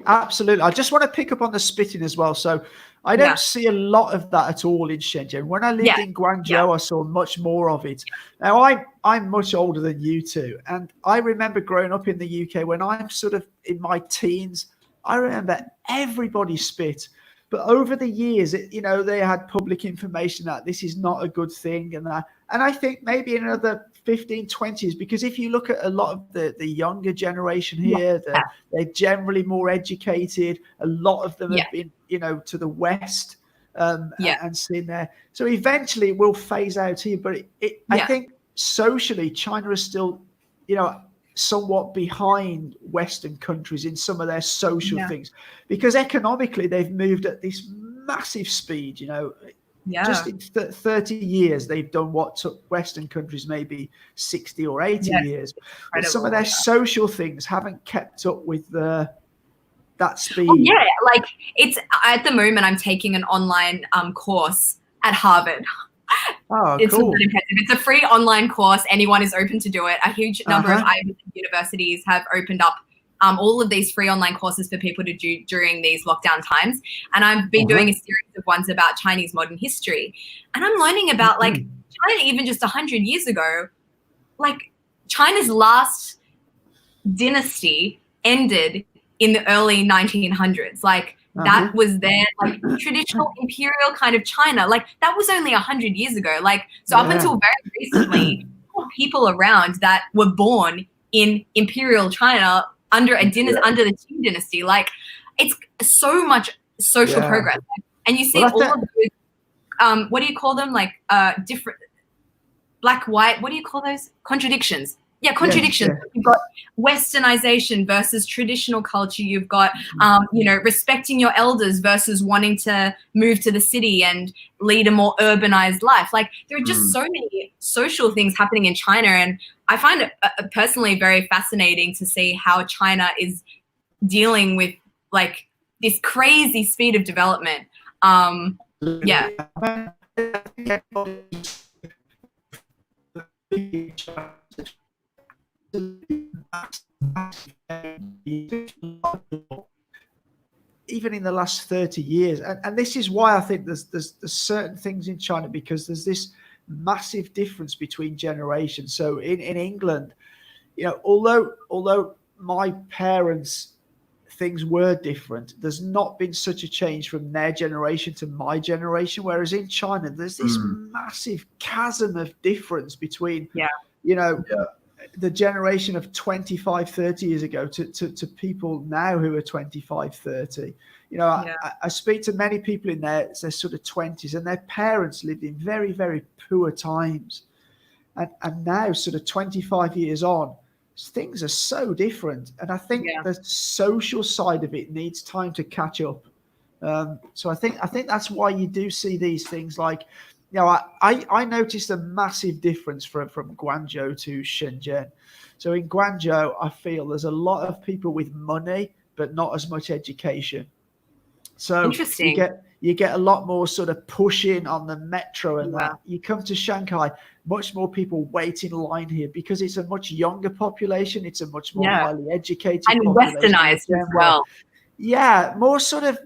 absolutely. I just want to pick up on the spitting as well. So I don't see a lot of that at all in Xinjiang. When I lived in Guangzhou, I saw much more of it. Now, I'm much older than you two. And I remember growing up in the UK when I'm sort of in my teens, I remember everybody spit. But over the years, you know, they had public information that this is not a good thing. And I think maybe in another 15, 20 years, because if you look at a lot of the younger generation here, they're generally more educated. A lot of them have been, you know, to the West and seen there. So eventually it will phase out here. But I think socially, China is still, you know, somewhat behind Western countries in some of their social things, because economically they've moved at this massive speed. You know, just in 30 years they've done what took Western countries maybe 60 or 80 years. But some of their social things haven't kept up with that speed. Like it's at the moment I'm taking an online course at Harvard. It's cool. It's a free online course. Anyone is open to do it. A huge number of Ivy League universities have opened up all of these free online courses for people to do during these lockdown times. And I've been doing a series of ones about Chinese modern history. And I'm learning about like China even just 100 years ago, like China's last dynasty ended in the early 1900s. Like that was their like traditional imperial kind of China. Like that was only 100 years ago. Like, so up until very recently, people around that were born in imperial China under a under the Qing dynasty. Like it's so much social progress. And you see all of those, what do you call them? Like different black, white, what do you call those? Contradictions. contradictions. Yeah. You've got westernization versus traditional culture. You've got, respecting your elders versus wanting to move to the city and lead a more urbanized life. Like, there are just so many social things happening in China. And I find it personally very fascinating to see how China is dealing with like this crazy speed of development. Even in the last 30 years, and this is why I think there's certain things in China, because there's this massive difference between generations. So in England, although my parents, things were different, there's not been such a change from their generation to my generation. Whereas in China, there's this massive chasm of difference between, the generation of 25, 30 years ago to people now who are 25, 30. I speak to many people in their sort of 20s, and their parents lived in very, very poor times. And now, sort of 25 years on, things are so different. And I think the social side of it needs time to catch up. So I think that's why you do see these things like, I noticed a massive difference from Guangzhou to Shenzhen. So in Guangzhou, I feel there's a lot of people with money, but not as much education. So interesting. You get a lot more sort of pushing on the metro and that. You come to Shanghai, much more people wait in line here because it's a much younger population. It's a much more highly educated and westernized as well. Yeah, more sort of,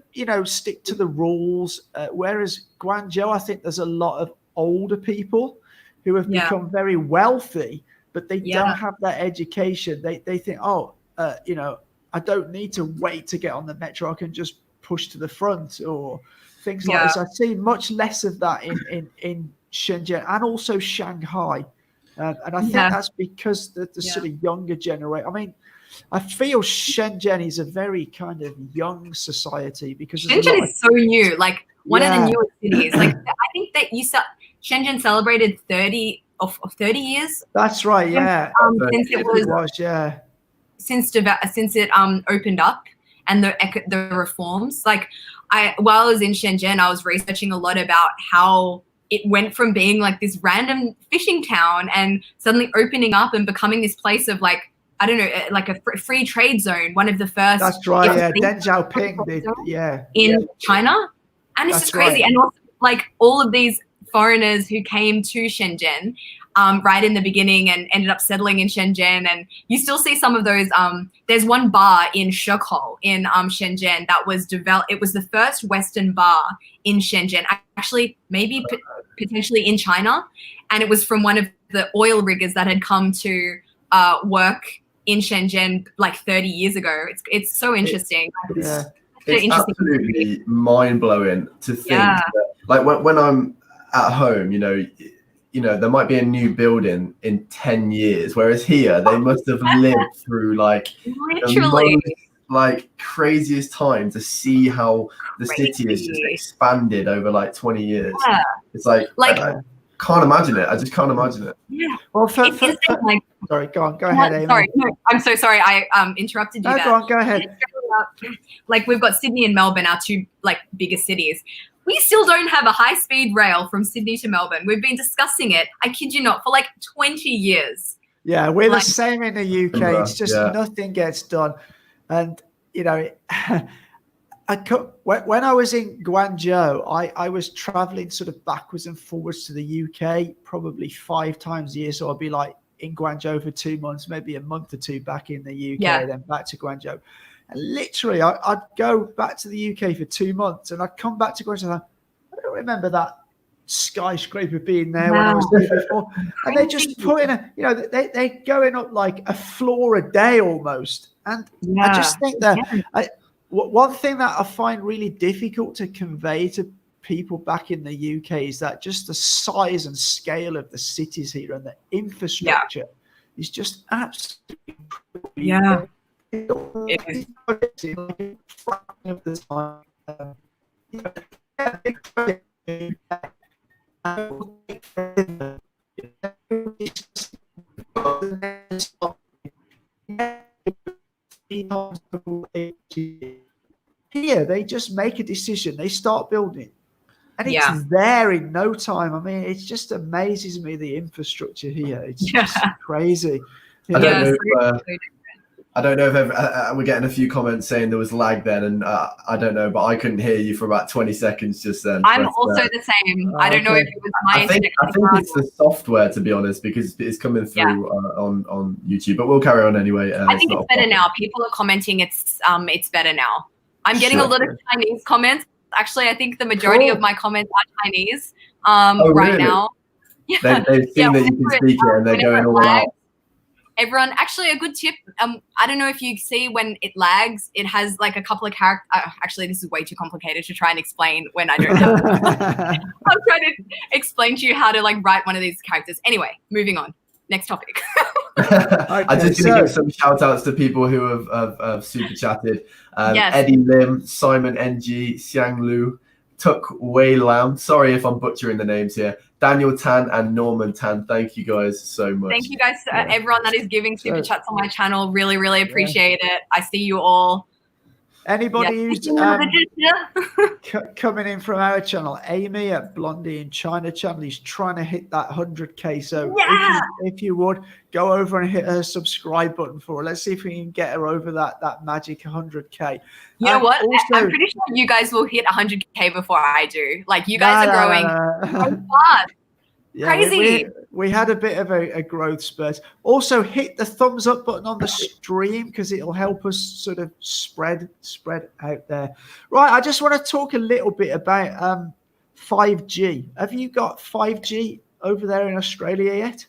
stick to the rules. Whereas Guangzhou, I think there's a lot of older people who have become very wealthy, but they don't have that education. They think, I don't need to wait to get on the metro. I can just push to the front or things like this. I see much less of that in Shenzhen and also Shanghai. And I think that's because the sort of younger generation. I mean, I feel Shenzhen is a very kind of young society because Shenzhen is so new, like one of the newest cities. Like I think that Shenzhen celebrated 30 years. That's right, since it opened up and the reforms. Like while I was in Shenzhen, I was researching a lot about how it went from being like this random fishing town and suddenly opening up and becoming this place of like, I don't know, like a free trade zone, one of the first. That's right, Deng Xiaoping in China. And it's just crazy. Right. And also, like all of these foreigners who came to Shenzhen right in the beginning and ended up settling in Shenzhen. And you still see some of those. There's one bar in Shekou in Shenzhen that was developed. It was the first Western bar in Shenzhen, actually, maybe potentially in China. And it was from one of the oil riggers that had come to work in Shenzhen like 30 years ago. It's so interesting. It's absolutely mind-blowing to think that, like when I'm at home, there might be a new building in 10 years, whereas here they must have lived through like literally the most, craziest time to see how the city has just expanded over like 20 years. It's like I can't imagine it. I just can't imagine it. Yeah. Well, sorry, go on. Go ahead, Amy. Sorry, no, I'm so sorry. I interrupted you there. Go on. Go ahead. Like we've got Sydney and Melbourne, our two like biggest cities. We still don't have a high-speed rail from Sydney to Melbourne. We've been discussing it, I kid you not, for like 20 years. Yeah, we're the same in the UK. It's just nothing gets done. And, when I was in Guangzhou, I was traveling sort of backwards and forwards to the UK probably 5 times a year. So I'd be like in Guangzhou for 2 months, maybe a month or two back in the UK, then back to Guangzhou. And literally, I'd go back to the UK for 2 months and I'd come back to Guangzhou. I don't remember that skyscraper being there when I was there before. And they just put in they're going up like a floor a day almost. And I just think that one thing that I find really difficult to convey to people back in the UK is that just the size and scale of the cities here and the infrastructure is just absolutely incredible. It is. Like a fraction of the time. Here, they just make a decision. They start building. And it's Yeah. there in no time. I mean, it just amazes me, the infrastructure here. It's just crazy. I don't know. I don't know if we're getting a few comments saying there was lag then, and I don't know, but I couldn't hear you for about 20 seconds just then. I'm also the same. I don't know if it was my internet. I think it's the software, to be honest, because it's coming through on YouTube. But we'll carry on anyway. I think it's better now. People are commenting it's better now. I'm getting a lot of Chinese comments. Actually, I think the majority of my comments are Chinese right now. Yeah. They've seen that you can speak it and they're going all out. Everyone, actually, a good tip. I don't know if you see when it lags, it has like a couple of characters. Actually, this is way too complicated to try and explain when I don't have. I'm trying to explain to you how to like write one of these characters. Anyway, moving on. Next topic. I'm just going to give some shout outs to people who have super chatted. Eddie Lim, Simon NG, Xiang Lu, Tuk Wei Lam. Sorry if I'm butchering the names here. Daniel Tan and Norman Tan. Thank you guys so much. Thank you guys to everyone that is giving super chats on my channel. Really, really appreciate it. I see you all. Anybody who's coming in from our channel, Amy at Blondie in China channel, he's trying to hit that 100K. So if you would go over and hit her subscribe button for her. Let's see if we can get her over that magic 100K. You know what? Also, I'm pretty sure you guys will hit 100K before I do. Like you guys are growing so fast. Yeah, crazy. We had a bit of a growth spurt. Also, hit the thumbs up button on the stream because it'll help us sort of spread out there. Right, I just want to talk a little bit about 5G. Have you got 5G over there in Australia yet?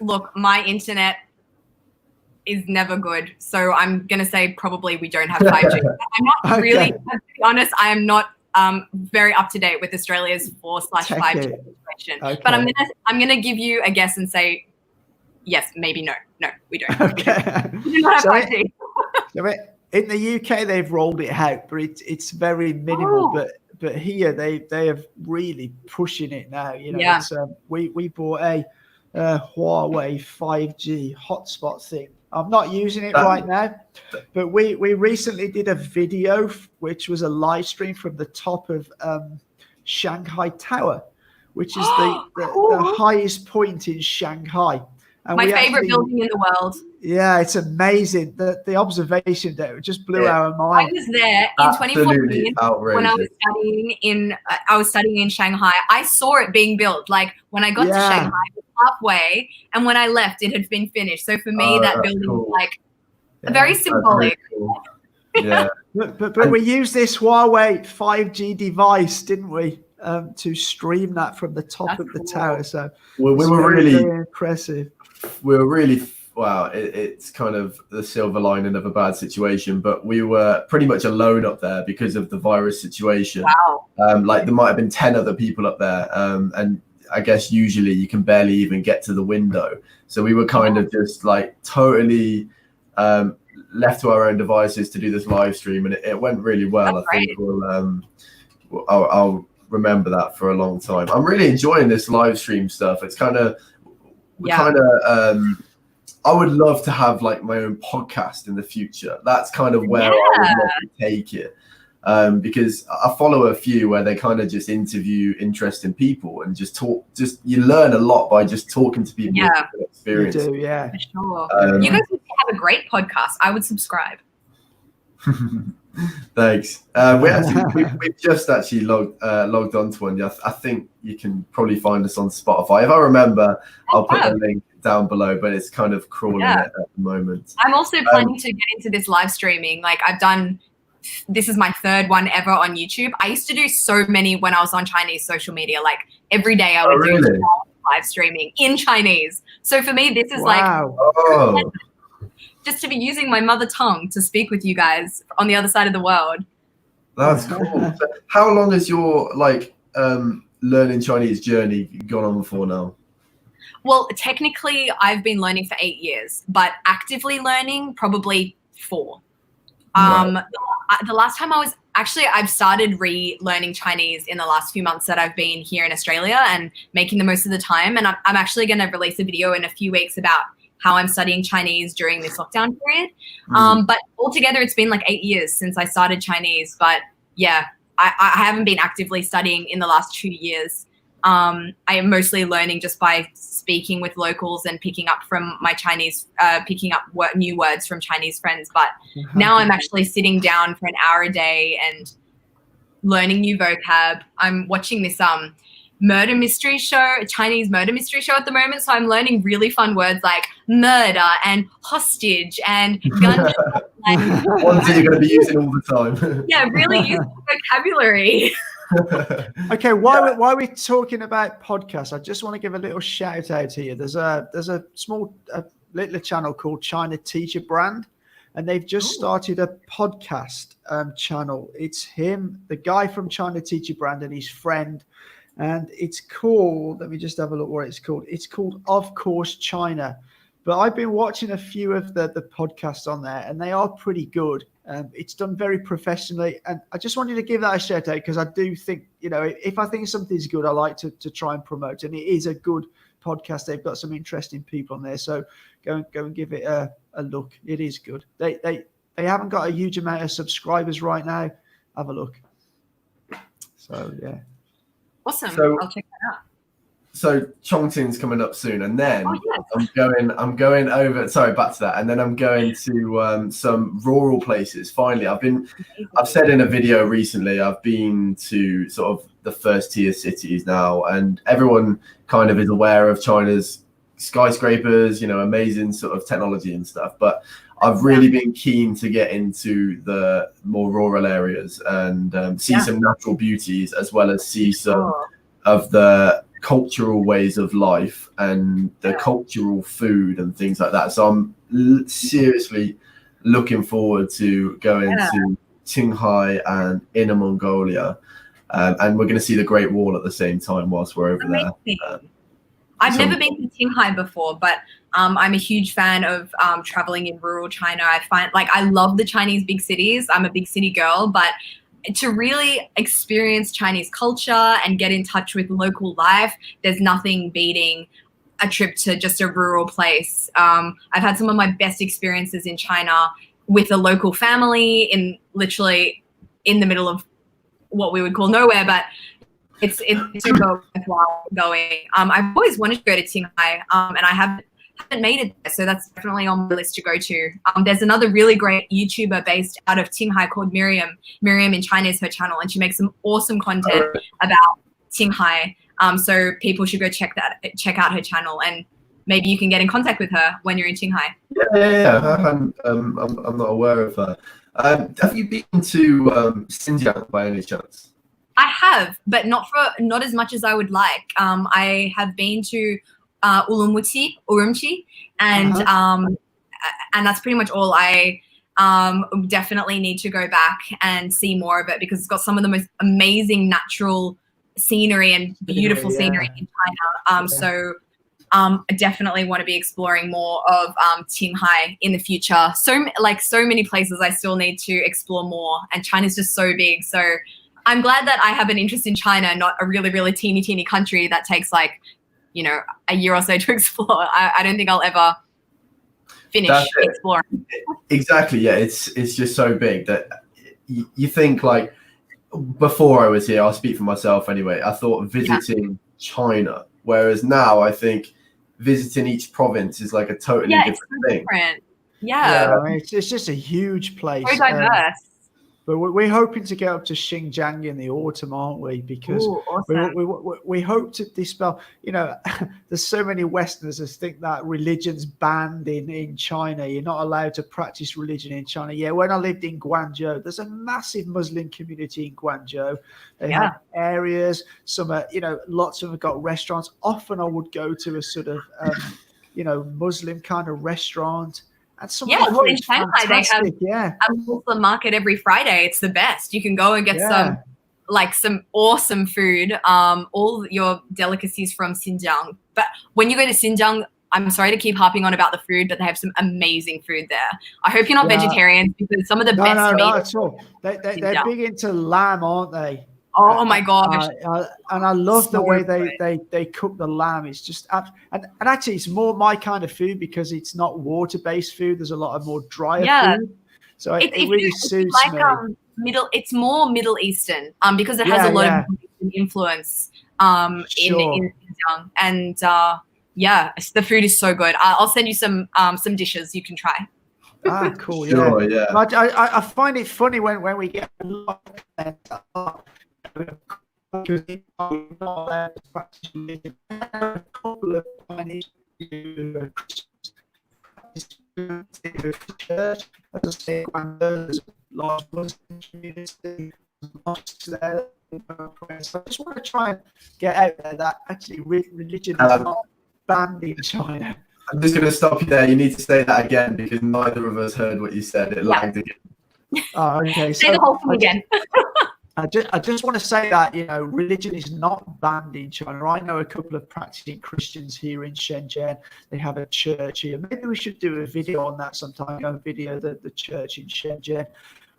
Look, my internet is never good, so I'm gonna say probably we don't have 5G. I'm not really, to be honest, I am not very up to date with Australia's 4/5G situation. But I'm gonna give you a guess and say yes, maybe no, we don't. Okay. We do not have 5G. In the UK, they've rolled it out, but it's very minimal. But here they are really pushing it now. You know, it's, we bought a Huawei 5G hotspot thing. I'm not using it right now, but we recently did a video, which was a live stream from the top of Shanghai Tower, which is the highest point in Shanghai. And my favorite building in the world. Yeah, it's amazing. The observation there just blew our mind. I was there in 2014 when I was studying in Shanghai. I saw it being built. Like when I got to Shanghai, it was halfway, and when I left, it had been finished. So for me, that building was like very symbolic. Cool. Yeah, but we used this Huawei 5G device, didn't we, to stream that from the top of the tower? So we were really very impressive. We were really wow. It's kind of the silver lining of a bad situation, but we were pretty much alone up there because of the virus situation. Wow. Like there might have been 10 other people up there, and I guess usually you can barely even get to the window. So we were kind of just like totally left to our own devices to do this live stream, and it went really well. I think I'll remember that for a long time. I'm really enjoying this live stream stuff. It's kind of I would love to have like my own podcast in the future. That's kind of where I would love to take it. Because I follow a few where they kind of just interview interesting people and just talk. Just you learn a lot by just talking to people with experience. You do, yeah, for sure. You guys have a great podcast. I would subscribe. Thanks. We've just actually logged onto one. I think you can probably find us on Spotify. If I remember, I'll put a link down below, but it's kind of crawling it at the moment. I'm also planning to get into this live streaming. Like this is my third one ever on YouTube. I used to do so many when I was on Chinese social media. Like every day I would do live streaming in Chinese. So for me, this is just to be using my mother tongue to speak with you guys on the other side of the world. That's cool. So how long has your learning Chinese journey gone on for now? Well, technically I've been learning for 8 years, but actively learning probably 4. The last time I was actually, I've started relearning Chinese in the last few months that I've been here in Australia and making the most of the time. And I'm actually going to release a video in a few weeks about how I'm studying Chinese during this lockdown period. But altogether, it's been like 8 years since I started Chinese. But yeah, I haven't been actively studying in the last 2 years. I am mostly learning just by speaking with locals and picking up from my Chinese, picking up new words from Chinese friends. But now I'm actually sitting down for an hour a day and learning new vocab. I'm watching this murder mystery show, a Chinese murder mystery show at the moment. So I'm learning really fun words like murder and hostage and gunshot. Ones that you're going to be using all the time. Yeah, really useful vocabulary. Okay, while we're talking about podcasts, I just want to give a little shout out here. There's a small little channel called China Teacher Brand, and they've just started a podcast channel. It's him, the guy from China Teacher Brand, and his friend, and it's called, let me just have a look what it's called. It's called Of Course China. But I've been watching a few of the podcasts on there, and they are pretty good. It's done very professionally, and I just wanted to give that a shout out because I do think, if I think something's good, I like to try and promote, and it is a good podcast. They've got some interesting people on there, so go and give it a look. It is good. They haven't got a huge amount of subscribers right now. Have a look. So yeah, awesome. So, I'll check that out. So Chongqing's coming up soon, and then I'm going over. Sorry, back to that, and then I'm going to some rural places. Finally, I've said in a video recently, I've been to sort of the first tier cities now, and everyone kind of is aware of China's skyscrapers, amazing sort of technology and stuff. But I've really been keen to get into the more rural areas and see some natural beauties, as well as see some of the cultural ways of life and the cultural food and things like that. So I'm seriously looking forward to going to Qinghai and Inner Mongolia, and we're going to see the Great Wall at the same time whilst we're over there. I've never been to Qinghai before, but I'm a huge fan of traveling in rural China. I find I love the Chinese big cities. I'm a big city girl, but to really experience Chinese culture and get in touch with local life, there's nothing beating a trip to just a rural place. I've had some of my best experiences in China with a local family literally in the middle of what we would call nowhere, but it's super worthwhile going. I've always wanted to go to Qinghai, and I haven't made it there, so that's definitely on my list to go to. There's another really great YouTuber based out of Qinghai called Miriam. Miriam in China is her channel, and she makes some awesome content about Qinghai. So people should go check out her channel, and maybe you can get in contact with her when you're in Qinghai. Yeah. I'm not aware of her. Have you been to Xinjiang by any chance? I have, but not as much as I would like. I have been to Urumqi, and that's pretty much all. I definitely need to go back and see more of it because it's got some of the most amazing natural scenery and beautiful scenery in China. So I definitely want to be exploring more of Qinghai in the future. So many places I still need to explore more, and China's just so big. So I'm glad that I have an interest in China, not a really, really teeny country that takes a year or so to explore. I don't think I'll ever finish exploring. Exactly. Yeah. It's just so big that you think before I was here, I'll speak for myself anyway, I thought visiting China, whereas now I think visiting each province is a totally different thing. Different. Yeah. I mean, it's just a huge place. So diverse. But we're hoping to get up to Xinjiang in the autumn, aren't we? Because we hope to dispel, there's so many Westerners that think that religion's banned in China. You're not allowed to practice religion in China. Yeah, when I lived in Guangzhou, there's a massive Muslim community in Guangzhou. They have areas, some are, lots of them have got restaurants. Often I would go to a sort of, Muslim kind of restaurant. And in Shanghai they have a Muslim market every Friday. It's the best. You can go and get some awesome food, all your delicacies from Xinjiang. But when you go to Xinjiang, I'm sorry to keep harping on about the food, but they have some amazing food there. I hope you're not vegetarians, because some of the best meat. No, at all. They're big into lamb, aren't they? Oh my gosh. And I love the way they cook the lamb. It's just, and actually it's more my kind of food, because it's not water-based food. There's a lot of more drier food. So it really suits me. It's more Middle Eastern, because it has a lot of influence in Xinjiang. And the food is so good. I'll send you some dishes you can try. Cool. Sure, yeah. But I find it funny when we get a lot of church, as I say, there's a large Muslim community, mosques there. So I just want to try and get out there that actually religion is not banned in China. I'm just going to stop you there. You need to say that again, because neither of us heard what you said. It lagged again. Oh, okay. Say the whole thing again. I just want to say that, religion is not banned in China. I know a couple of practicing Christians here in Shenzhen. They have a church here. Maybe we should do a video on that sometime. Video the church in Shenzhen.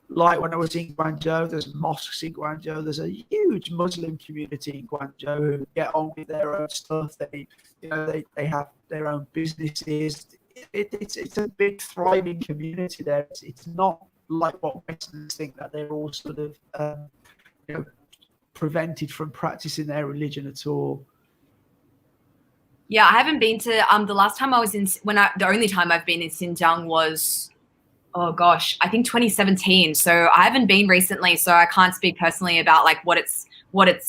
Like when I was in Guangzhou, there's mosques in Guangzhou. There's a huge Muslim community in Guangzhou who get on with their own stuff. They have their own businesses. It's a big thriving community there. It's not like what Westerners think, that they're all sort of prevented from practicing their religion at all. Yeah, I haven't been to the last time I was in the only time I've been in Xinjiang was, oh gosh, I think 2017. So I haven't been recently, so I can't speak personally about like what it's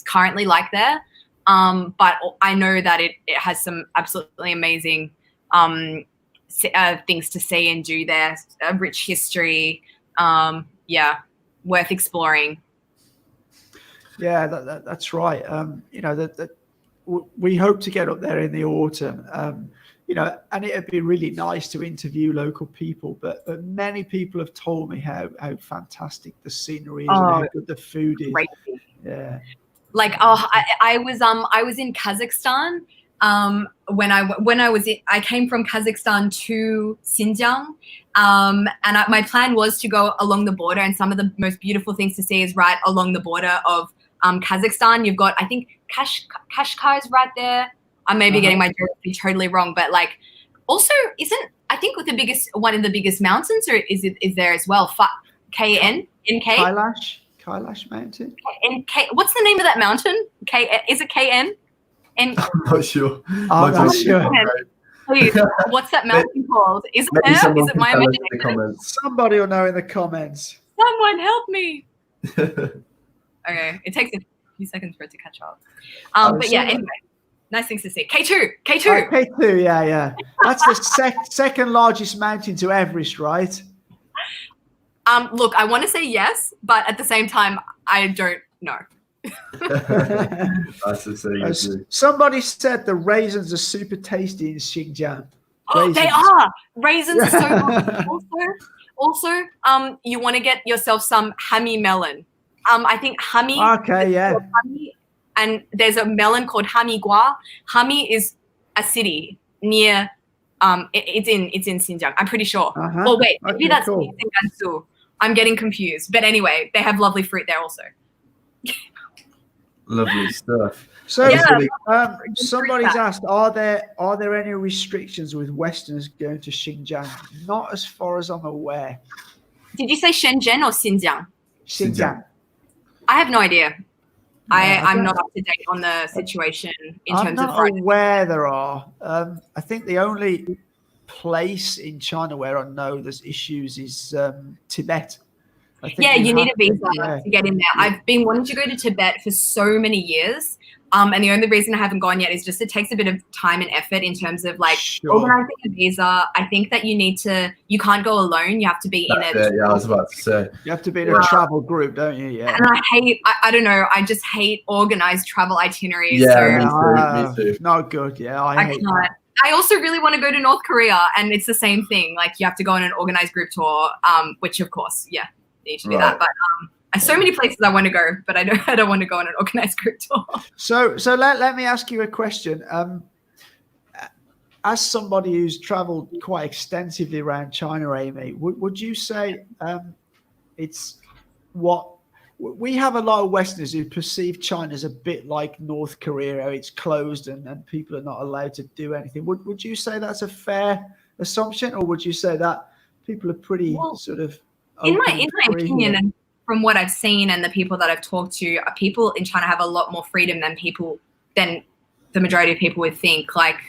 currently like there. But I know that it has some absolutely amazing things to see and do there. A rich history. Worth exploring. Yeah, that's right. We hope to get up there in the autumn. And it'd be really nice to interview local people, but many people have told me how fantastic the scenery is and how good the food is. Great. Yeah. Like, I was in Kazakhstan. I came from Kazakhstan to Xinjiang, and my plan was to go along the border, and some of the most beautiful things to see is right along the border of Kazakhstan. You've got, I think, Kashgar is right there. I may be getting my geography totally wrong, but like, also I think one of the biggest mountains, or is there as well? KN? Kailash Mountain. What's the name of that mountain? Is it KN? I'm not sure. I'm not sure. Please, what's that mountain called? Is it there? Is it my imagination? Somebody will know in the comments. Someone help me. Okay, it takes a few seconds for it to catch up. But yeah, anyway, nice things to see. K2. K2, yeah. That's the second largest mountain to Everest, right? Look, I want to say yes, but at the same time, I don't know. That's the same. Somebody said the raisins are super tasty in Xinjiang. Oh, they are. Raisins are so good. Also, you want to get yourself some hami melon. I think hami. Okay, yeah. Hami, and there's a melon called hami gua. Hami is a city near. It's in Xinjiang. I'm pretty sure. Well, wait, maybe that's in Gansu. I'm getting confused. But anyway, they have lovely fruit there also. Lovely stuff. So somebody's asked, are there any restrictions with Westerners going to Xinjiang? Not as far as I'm aware. Did you say Shenzhen or Xinjiang? Xinjiang. I have no idea. I'm not up to date on the situation in terms of. I'm not aware there are. I think the only place in China where I know there's issues is Tibet. You need a visa to get in there. I've been wanting to go to Tibet for so many years. And the only reason I haven't gone yet is just it takes a bit of time and effort in terms of like organizing a visa. I think that you can't go alone. You have to be in it. Yeah, I was about to say. You have to be in a travel group, don't you? Yeah. And I don't know, I just hate organized travel itineraries. Yeah, me too. Not good. Yeah, I hate can't. that. I also really want to go to North Korea, and it's the same thing. Like you have to go on an organized group tour, which of course, need to do that. But so many places I want to go, but I don't want to go on an organized group tour. So let me ask you a question. as somebody who's traveled quite extensively around China, Amy, would you say it's what we have a lot of Westerners who perceive China as a bit like North Korea, how it's closed and people are not allowed to do anything. Would you say that's a fair assumption, or would you say that people are pretty sort of in my opinion, and from what I've seen and the people that I've talked to, people in China have a lot more freedom than the majority of people would think. Like,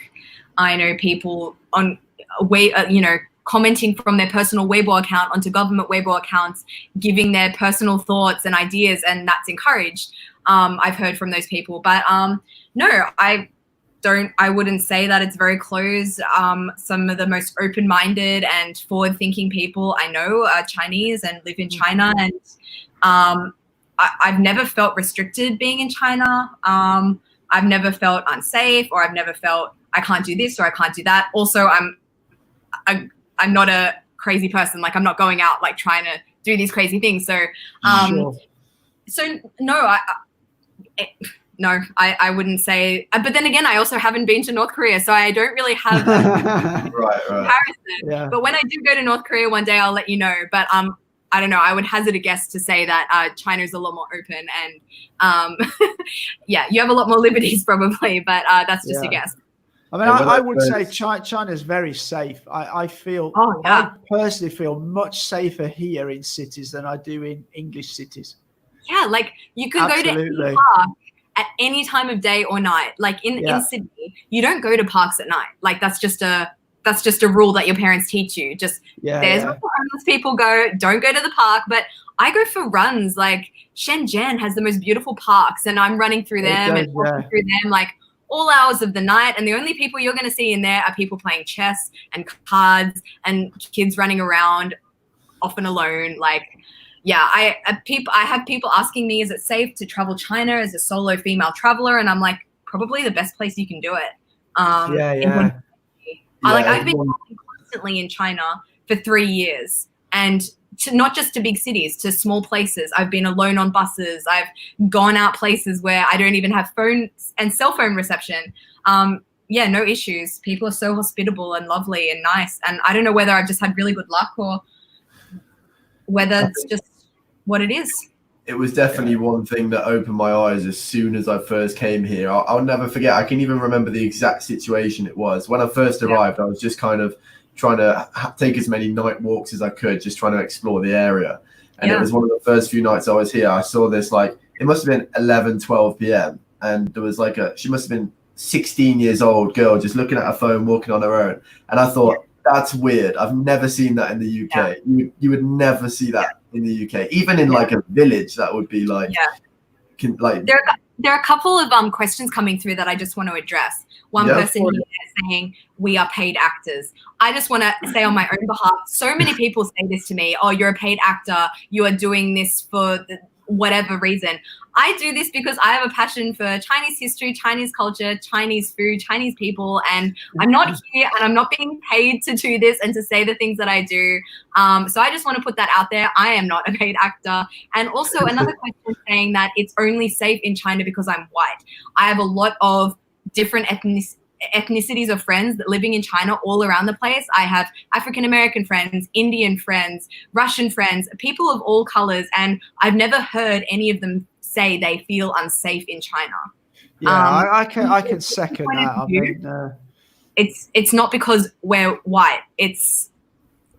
I know people on commenting from their personal Weibo account onto government Weibo accounts, giving their personal thoughts and ideas, and that's encouraged. I've heard from those people, but no, I wouldn't say that it's very closed. Some of the most open-minded and forward-thinking people I know are Chinese and live in China, and I've never felt restricted being in China. I've never felt unsafe, or I've never felt I can't do this or I can't do that. Also, I'm not a crazy person. Like, I'm not going out like trying to do these crazy things. So, so no, I wouldn't say. But then again, I also haven't been to North Korea, so I don't really have a comparison. Yeah. But when I do go to North Korea one day, I'll let you know. But I don't know. I would hazard a guess to say that China is a lot more open, and yeah, you have a lot more liberties probably. But that's just a guess. I mean, I would say China is very safe. I feel, I personally feel much safer here in cities than I do in English cities. Yeah, like you can go to any park at any time of day or night. Like in Sydney, you don't go to parks at night. Like that's just a rule that your parents teach you. Just there's where homeless people go. Don't go to the park. But I go for runs. Like Xinjiang has the most beautiful parks, and I'm running through them and walking through them like all hours of the night, and the only people you're going to see in there are people playing chess and cards and kids running around, often alone. Like, yeah, I have people asking me, is it safe to travel China as a solo female traveler? And I'm like, probably the best place you can do it. I've been traveling constantly in China for 3 years, and not just to big cities, to small places. I've been alone on buses. I've gone out places where I don't even have phones and cell phone reception. No issues. People are so hospitable and lovely and nice. And I don't know whether I've just had really good luck or whether it's just what it is. It was definitely one thing that opened my eyes as soon as I first came here. I'll never forget. I can even remember the exact situation it was. When I first arrived, I was just kind of trying to take as many night walks as I could, just trying to explore the area. And it was one of the first few nights I was here. I saw this, like, it must have been 11, 12 p.m. And there was like she must have been 16 years old girl just looking at her phone, walking on her own. And I thought, that's weird. I've never seen that in the UK. You would never see that in the UK. Even in like a village, that would be like, there are a couple of questions coming through that I just want to address. One person here saying we are paid actors. I just want to say on my own behalf, so many people say this to me, oh, you're a paid actor. You are doing this for whatever reason. I do this because I have a passion for Chinese history, Chinese culture, Chinese food, Chinese people, and I'm not here and I'm not being paid to do this and to say the things that I do. So I just want to put that out there. I am not a paid actor. And also another question saying that it's only safe in China because I'm white. I have a lot of different ethnicities of friends that living in China all around the place. I have African-American friends, Indian friends, Russian friends, people of all colors, and I've never heard any of them say they feel unsafe in China. Yeah, I can second that. I mean, it's not because we're white. It's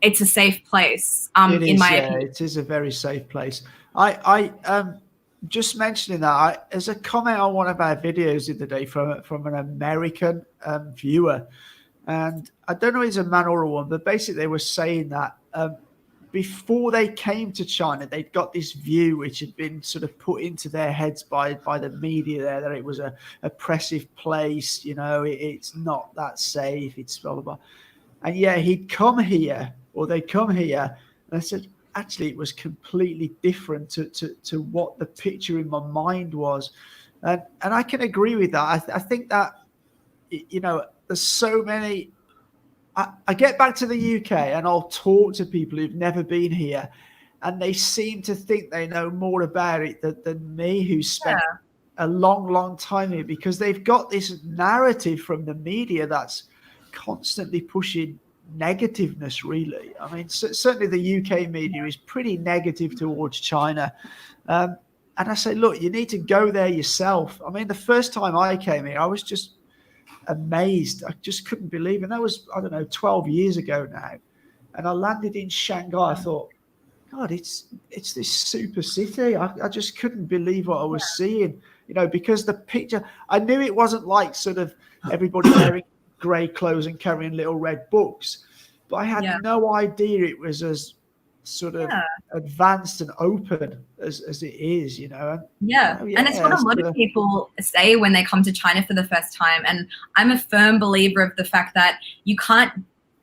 a safe place. In my opinion, it is a very safe place. I just mentioning that, there's a comment on one of our videos the other day from an American viewer, and I don't know if it's a man or a woman, but basically they were saying that before they came to China, they'd got this view which had been sort of put into their heads by the media there, that it was a oppressive place, it's not that safe, it's blah, blah, blah. And they'd come here, and I said, actually, it was completely different to what the picture in my mind was. And I can agree with that. I think that, there's so many. I get back to the UK and I'll talk to people who've never been here, and they seem to think they know more about it than me, who spent a long, long time here, because they've got this narrative from the media that's constantly pushing negativeness, really. I mean, certainly the UK media is pretty negative towards China. And I say, look, you need to go there yourself. I mean, the first time I came here, I was just amazed. I just couldn't believe it. And that was, I don't know, 12 years ago now. And I landed in Shanghai. I thought, God, it's this super city. I just couldn't believe what I was seeing, because the picture, I knew it wasn't like sort of everybody wearing grey clothes and carrying little red books, but I had no idea it was as sort of advanced and open as it is, And, and it's what a lot of people say when they come to China for the first time. And I'm a firm believer of the fact that you can't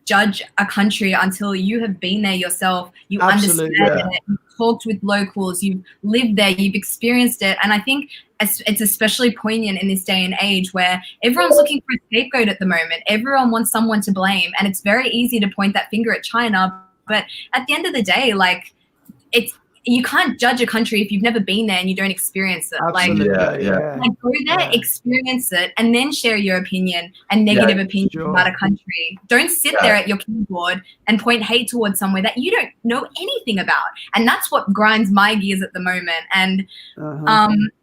judge a country until you have been there yourself. You understand it, you've talked with locals, you've lived there, you've experienced it. And I think it's especially poignant in this day and age where everyone's looking for a scapegoat at the moment. Everyone wants someone to blame. And it's very easy to point that finger at China. But at the end of the day, like, you can't judge a country if you've never been there and you don't experience it. Absolutely. Like go there, experience it, and then share your opinion and negative opinion about a country. Don't sit there at your keyboard and point hate towards somewhere that you don't know anything about. And that's what grinds my gears at the moment. And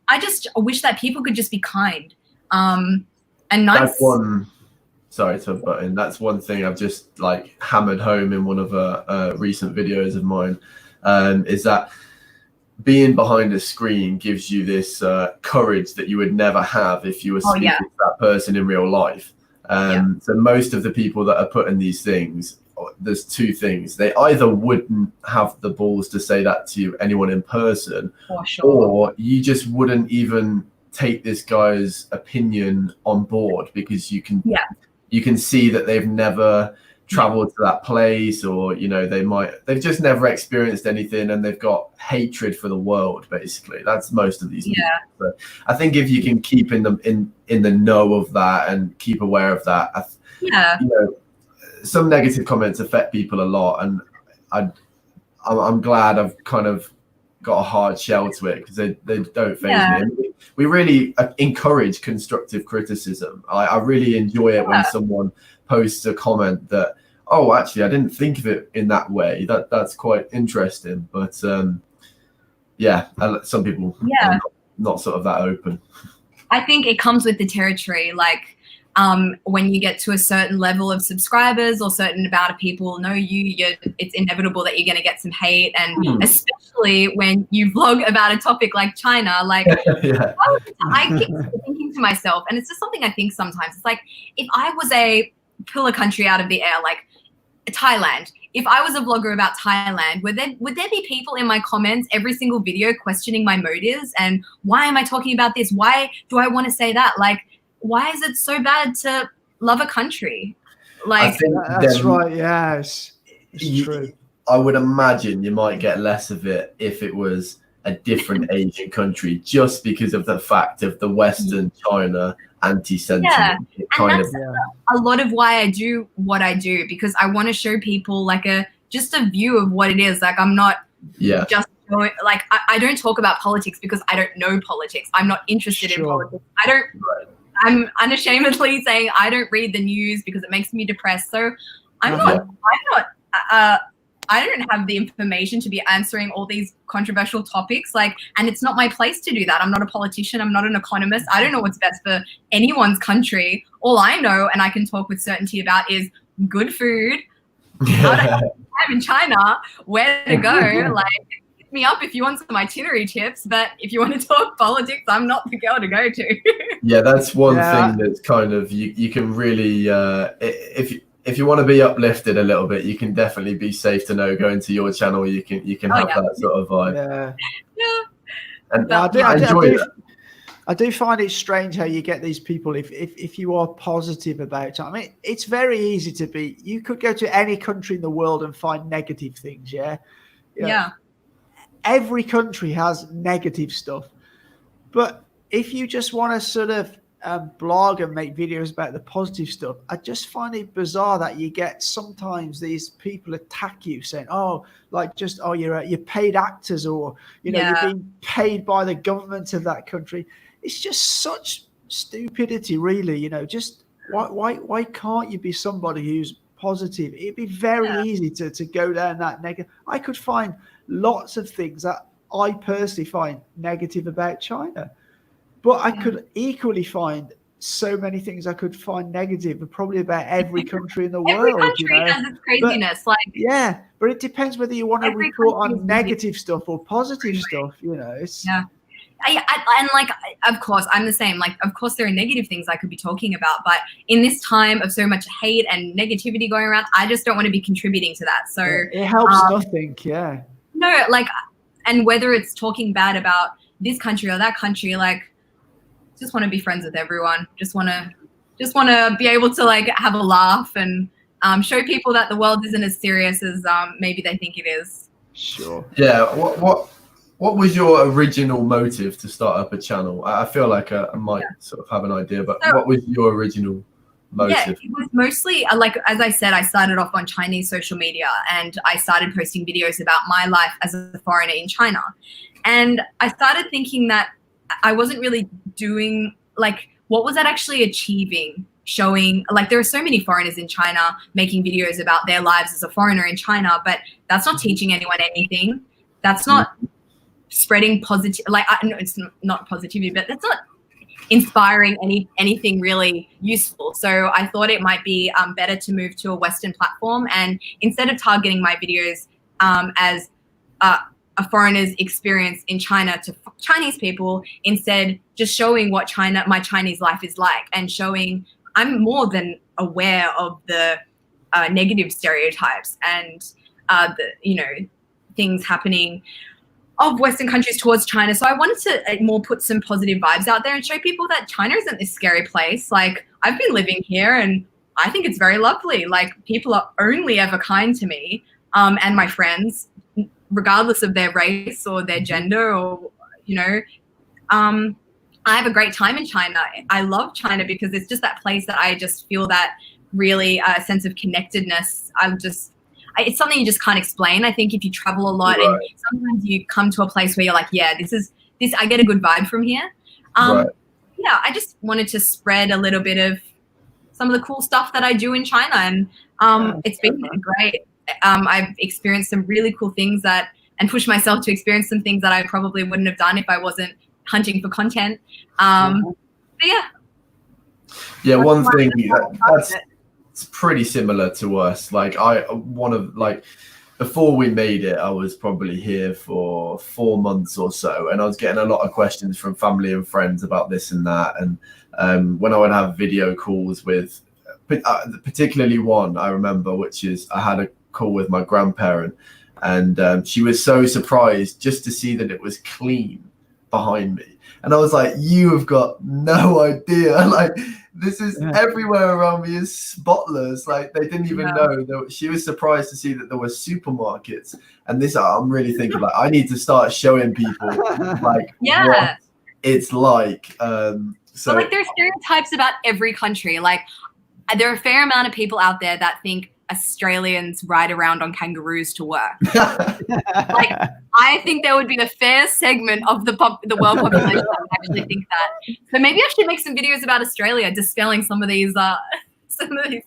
I just wish that people could just be kind and nice. Sorry to butt in. That's one thing I've just like hammered home in one of recent videos of mine. Is that being behind a screen gives you this courage that you would never have if you were speaking to that person in real life. So most of the people that are putting these things, there's two things. They either wouldn't have the balls to say that to anyone in person, or you just wouldn't even take this guy's opinion on board because you can see that they've never traveled to that place, or they've just never experienced anything and they've got hatred for the world. Basically, that's most of these people. But I think if you can keep in the know of that and keep aware of that, some negative comments affect people a lot, and I'm glad I've kind of got a hard shell to it because they don't faze me. We really encourage constructive criticism. I really enjoy it when someone posts a comment that, oh, actually, I didn't think of it in that way. That's quite interesting. But some people are not sort of that open. I think it comes with the territory. Like when you get to a certain level of subscribers or certain amount of people know it's inevitable that you're going to get some hate. And especially when you vlog about a topic like China, like I keep thinking to myself, and it's just something I think sometimes, it's like, if I was pull a country out of the air, like Thailand. If I was a vlogger about Thailand, would there be people in my comments every single video questioning my motives and why am I talking about this? Why do I want to say that? Like, why is it so bad to love a country? Like, that's right. Yes, it's true. I would imagine you might get less of it if it was a different Asian country, just because of the fact of the Western China anti-sentiment. A lot of why I do what I do, because I want to show people like just a view of what it is. Like, I'm not just going, like, I don't talk about politics because I don't know politics. I'm not interested in politics. I'm unashamedly saying I don't read the news because it makes me depressed. So I don't have the information to be answering all these controversial topics. Like, and it's not my place to do that. I'm not a politician. I'm not an economist. I don't know what's best for anyone's country. All I know, and I can talk with certainty about, is good food, how to have time in China, where to go. Like, hit me up if you want some itinerary tips. But if you want to talk politics, I'm not the girl to go to. That's one thing that's kind of, you can really, if you want to be uplifted a little bit, you can definitely be safe to know going to your channel. You can have that sort of vibe. And I enjoy that. I do find it strange how you get these people if you are positive about it. I mean, it's very easy to be. You could go to any country in the world and find negative things. Every country has negative stuff, but if you just want to sort of blog and make videos about the positive stuff, I just find it bizarre that you get sometimes these people attack you saying, you're paid actors, or you're being paid by the government of that country. It's just such stupidity, really. Just Why can't you be somebody who's positive? It'd be very easy to go down that negative. I could find lots of things that I personally find negative about China, but I could equally find so many things I could find negative, probably about every country in the world. Every country has its craziness. But it depends whether you want to report on negative stuff or positive stuff. It's and like, of course, I'm the same. Like, of course, there are negative things I could be talking about, but in this time of so much hate and negativity going around, I just don't want to be contributing to that. So it helps nothing. Yeah. No, like, and whether it's talking bad about this country or that country, like, just want to be friends with everyone. Just want to be able to like have a laugh and show people that the world isn't as serious as maybe they think it is. Sure. Yeah. What was your original motive to start up a channel? I feel like I might sort of have an idea, but what was your original motive? Yeah, it was mostly like, as I said, I started off on Chinese social media and I started posting videos about my life as a foreigner in China. And I started thinking that I wasn't really doing, like, what was that actually achieving? Showing, like, there are so many foreigners in China making videos about their lives as a foreigner in China, but that's not teaching anyone anything. That's not spreading positive, like, no, it's not positivity, but that's not inspiring anything really useful. So I thought it might be better to move to a Western platform, and instead of targeting my videos as a foreigner's experience in China to Chinese people, instead just showing what my Chinese life is like, and showing I'm more than aware of the negative stereotypes and the things happening of Western countries towards China. So I wanted to more put some positive vibes out there and show people that China isn't this scary place. Like, I've been living here and I think it's very lovely. Like, people are only ever kind to me and my friends, regardless of their race or their gender or, I have a great time in China. I love China because it's just that place that I just feel that really sense of connectedness. It's something you just can't explain. I think if you travel a lot and sometimes you come to a place where you're like, yeah, this, I get a good vibe from here. Yeah, I just wanted to spread a little bit of some of the cool stuff that I do in China. And it's been great. I've experienced some really cool things and pushed myself to experience some things that I probably wouldn't have done if I wasn't hunting for content. But yeah. Yeah, one thing it's pretty similar to us. Like, before we made it, I was probably here for 4 months or so, and I was getting a lot of questions from family and friends about this and that. And when I would have video calls with, particularly one I remember, which is I had a call with my grandparent, and she was so surprised just to see that it was clean behind me. And I was like, you have got no idea. Like, this is everywhere around me is spotless. Like, they didn't even know that. She was surprised to see that there were supermarkets. And this, I'm really thinking, like, I need to start showing people like what it's like. So, but like, there's stereotypes about every country. Like, there are a fair amount of people out there that think Australians ride around on kangaroos to work. Like, I think there would be a fair segment of the world population that would actually think that. So maybe I should make some videos about Australia, dispelling some of these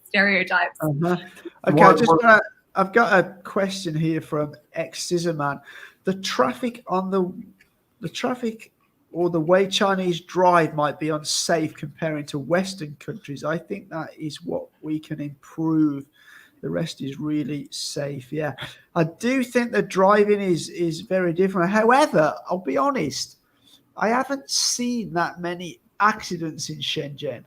stereotypes. Okay, I've got a question here from Scissorman. The traffic or the way Chinese drive might be unsafe comparing to Western countries. I think that is what we can improve. The rest is really safe. Yeah, I do think the driving is very different. However, I'll be honest, I haven't seen that many accidents in Shenzhen,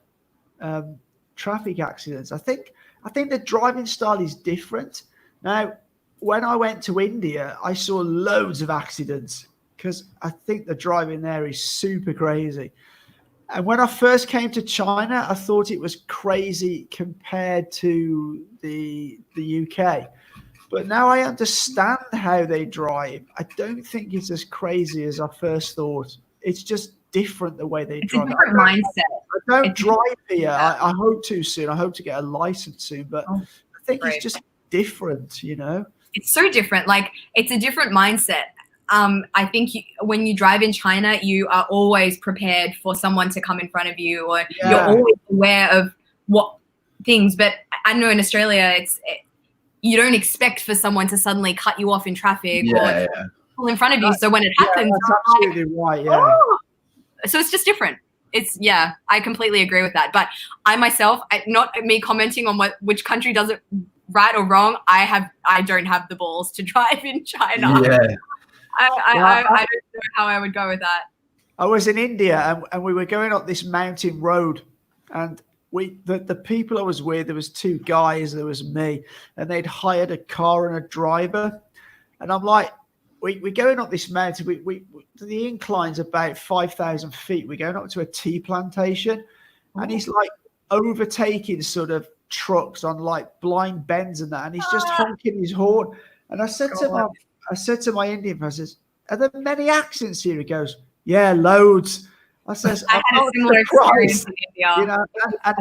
traffic accidents. I think the driving style is different. Now, when I went to India, I saw loads of accidents because I think the driving there is super crazy. And when I first came to China, I thought it was crazy compared to the UK. But now I understand how they drive. I don't think it's as crazy as I first thought. It's just different the way they drive. It's a different mindset. I don't drive here. I hope to soon. I hope to get a license soon. But I think it's just different, It's so different. Like, it's a different mindset. I think when you drive in China, you are always prepared for someone to come in front of you, or you're always aware of what things. But I know in Australia, you don't expect for someone to suddenly cut you off in traffic or pull in front of you. So when it happens, that's absolutely right. Yeah. Oh! So it's just different. I completely agree with that. But I myself, not me commenting on which country does it right or wrong. I don't have the balls to drive in China. Yeah. I don't know how I would go with that. I was in India and we were going up this mountain road, and the people I was with, there was two guys, there was me, and they'd hired a car and a driver, and I'm like, we're going up this mountain. The incline's about 5,000 feet. We're going up to a tea plantation, and he's like overtaking sort of trucks on like blind bends and that, and he's just honking his horn. And I said to my Indian friend, I says, "Are there many accents here?" He goes, "Yeah, loads." I says, I had a similar experience in India. You know, and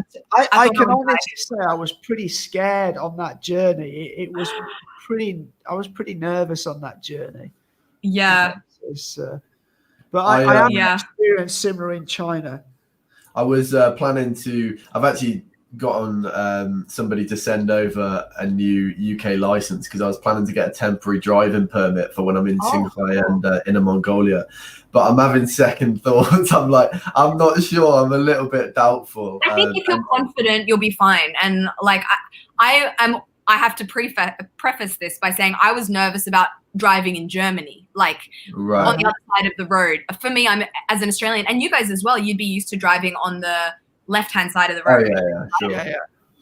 I can honestly say I was pretty scared on that journey. It was I was pretty nervous on that journey. Yeah. But I have experienced similar in China. I was planning to. I've actually gotten somebody to send over a new UK license because I was planning to get a temporary driving permit for when I'm in Xinjiang and Inner Mongolia. But I'm having second thoughts. I'm like, I'm not sure. I'm a little bit doubtful. I think if you're confident, you'll be fine. And like, I have to preface this by saying I was nervous about driving in Germany, like on the other side of the road. For me, I'm as an Australian, and you guys as well, you'd be used to driving on the left-hand side of the road. Sure.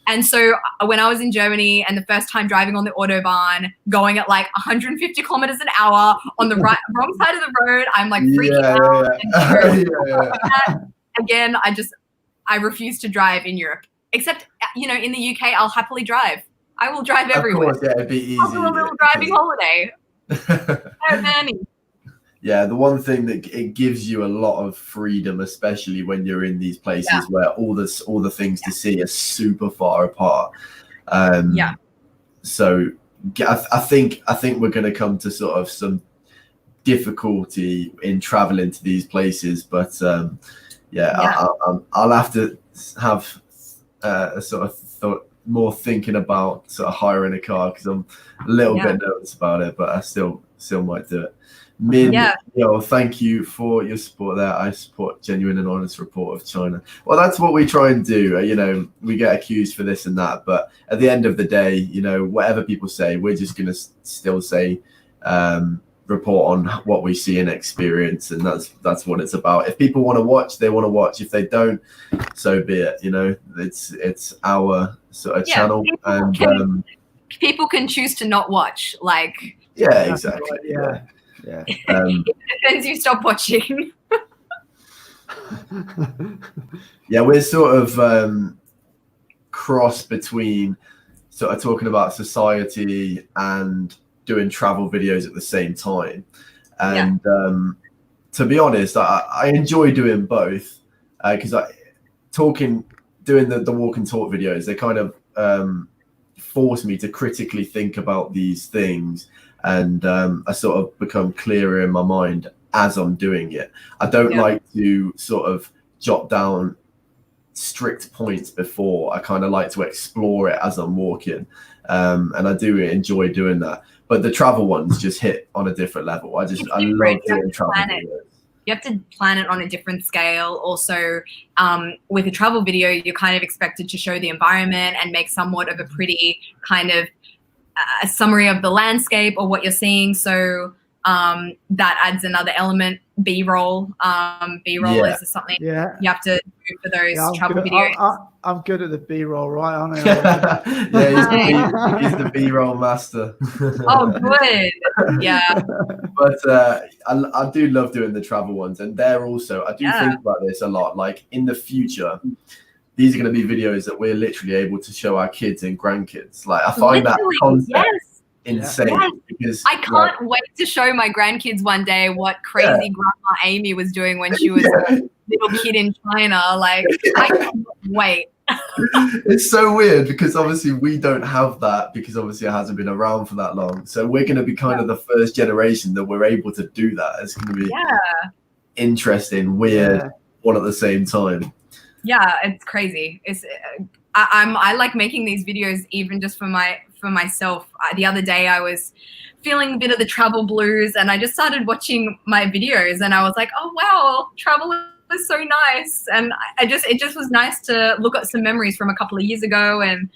And so when I was in Germany and the first time driving on the Autobahn, going at like 150 kilometers an hour on the wrong side of the road, I'm like freaking out. Again, I refuse to drive in Europe. Except, in the UK, I'll happily drive. I will drive everywhere. Of course, it'd be easy. I'll do a little driving holiday. Yeah, the one thing that it gives you a lot of freedom, especially when you're in these places where all the things to see are super far apart. So I think we're going to come to sort of some difficulty in traveling to these places, but I'll have to have a sort of thought more thinking about sort of hiring a car because I'm a little bit nervous about it, but I still might do it. Min, thank you for your support there. I support genuine and honest report of China. Well, that's what we try and do. We get accused for this and that, but at the end of the day, whatever people say, we're just going to still say report on what we see and experience, and that's what it's about. If people want to watch, they want to watch. If they don't, so be it. It's our sort of channel, and people can choose to not watch. Like exactly. Yeah. It depends. You stop watching. We're sort of cross between sort of talking about society and doing travel videos at the same time. And to be honest, I enjoy doing both because doing the walk and talk videos, they kind of force me to critically think about these things. And I sort of become clearer in my mind as I'm doing it. I don't like to sort of jot down strict points before. I kind of like to explore it as I'm walking. And I do enjoy doing that. But the travel ones just hit on a different level. I love doing travel videos. You have to plan it on a different scale. Also, with a travel video, you're kind of expected to show the environment and make somewhat of a pretty kind of a summary of the landscape or what you're seeing. So that adds another element. B-roll. B-roll is something you have to do for those travel videos. I'm good at the B-roll, right? Aren't He's the B-roll master. Oh, good. Yeah. But I do love doing the travel ones, and they're also, I do think about this a lot. Like in the future, these are going to be videos that we're literally able to show our kids and grandkids. Like I find that concept insane because I can't wait to show my grandkids one day what crazy Grandma Amy was doing when she was a little kid in China. Like I can't wait. It's so weird because obviously we don't have that because obviously it hasn't been around for that long. So we're going to be kind of the first generation that we're able to do that. It's going to be interesting, weird, all at the same time. Yeah, it's crazy. I like making these videos even just for myself. The other day I was feeling a bit of the travel blues, and I just started watching my videos, and I was like, oh wow, travel is so nice. And it just was nice to look at some memories from a couple of years ago and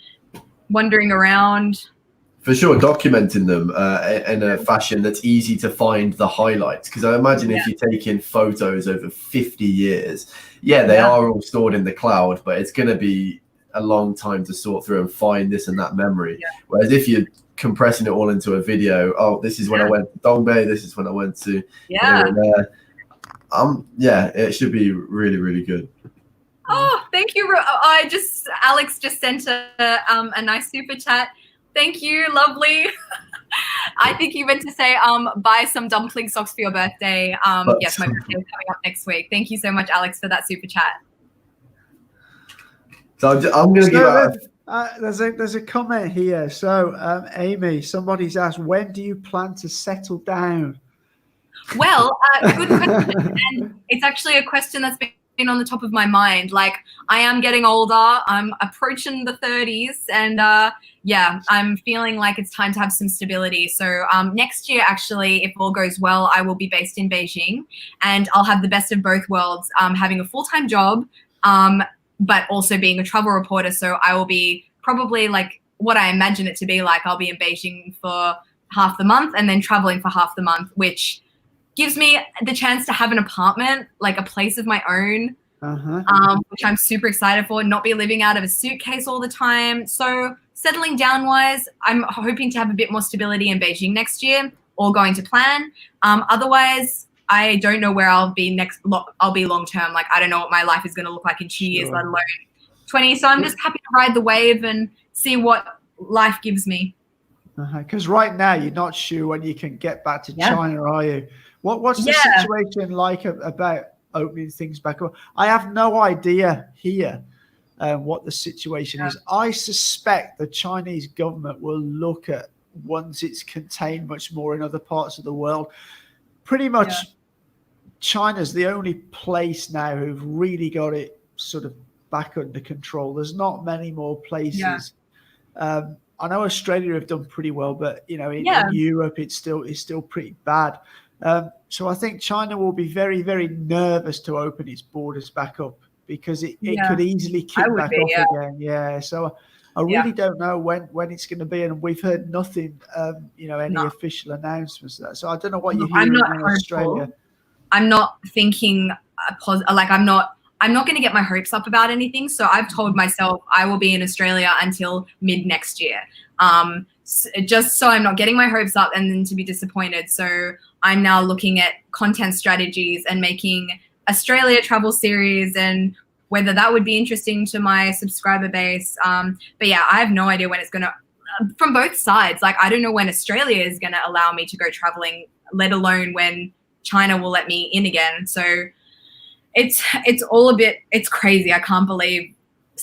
wandering around. For sure, documenting them in a fashion that's easy to find the highlights. Because I imagine if you're taking photos over 50 years, they are all stored in the cloud, but it's going to be a long time to sort through and find this and that memory. Whereas if you're compressing it all into a video, oh, this is when I went to Dongbei, this is when I went to there. It should be really, really good. Oh, thank you. Alex just sent a nice super chat. Thank you, lovely. I think you meant to say buy some dumpling socks for your birthday. Yes, my birthday is coming up next week. Thank you so much, Alex, for that super chat. So I'm going to give out. There's a comment here. So, Amy, somebody's asked, when do you plan to settle down? Well, good question. And it's actually a question that's been on the top of my mind. Like, I am getting older. I'm approaching the 30s, and I'm feeling like it's time to have some stability. So next year, actually, if all goes well, I will be based in Beijing, and I'll have the best of both worlds, having a full-time job, but also being a travel reporter. So I will be probably like what I imagine it to be like. I'll be in Beijing for half the month and then traveling for half the month, which gives me the chance to have an apartment, like a place of my own, which I'm super excited for, not be living out of a suitcase all the time. So settling down wise, I'm hoping to have a bit more stability in Beijing next year, all going to plan. Otherwise, I don't know where I'll be I'll be long term. Like, I don't know what my life is going to look like in 2 years, let alone 20. So I'm just happy to ride the wave and see what life gives me. Because right now you're not sure when you can get back to China, are you? What's the situation like about opening things back up? I have no idea here what the situation is. I suspect the Chinese government will look at, once it's contained much more in other parts of the world, pretty much China's the only place now who've really got it sort of back under control. There's not many more places. I know Australia have done pretty well, but in Europe it's still pretty bad. So I think China will be very, very nervous to open its borders back up, because it could easily kick back off again. Yeah. So I really don't know when it's going to be, and we've heard nothing, any official announcements of that. So I don't know what you're hearing in Australia. I'm not thinking I'm not going to get my hopes up about anything. So I've told myself I will be in Australia until mid next year. Just so I'm not getting my hopes up and then to be disappointed. So I'm now looking at content strategies and making Australia travel series, and whether that would be interesting to my subscriber base. But yeah, I have no idea when it's going to, from both sides. Like, I don't know when Australia is going to allow me to go traveling, let alone when China will let me in again. So it's all a bit, it's crazy. I can't believe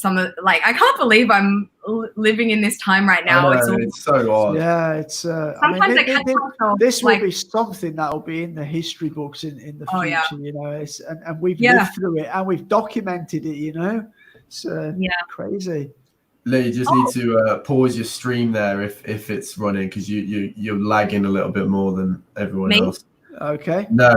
I can't believe I'm living in this time right now. It's so odd. Yeah, it's. Sometimes I catch myself. This will be something that will be in the history books in the future. And we've lived through it and we've documented it. It's crazy. Lee, you just need to pause your stream there if it's running, because you're lagging a little bit more than everyone else. Okay. No.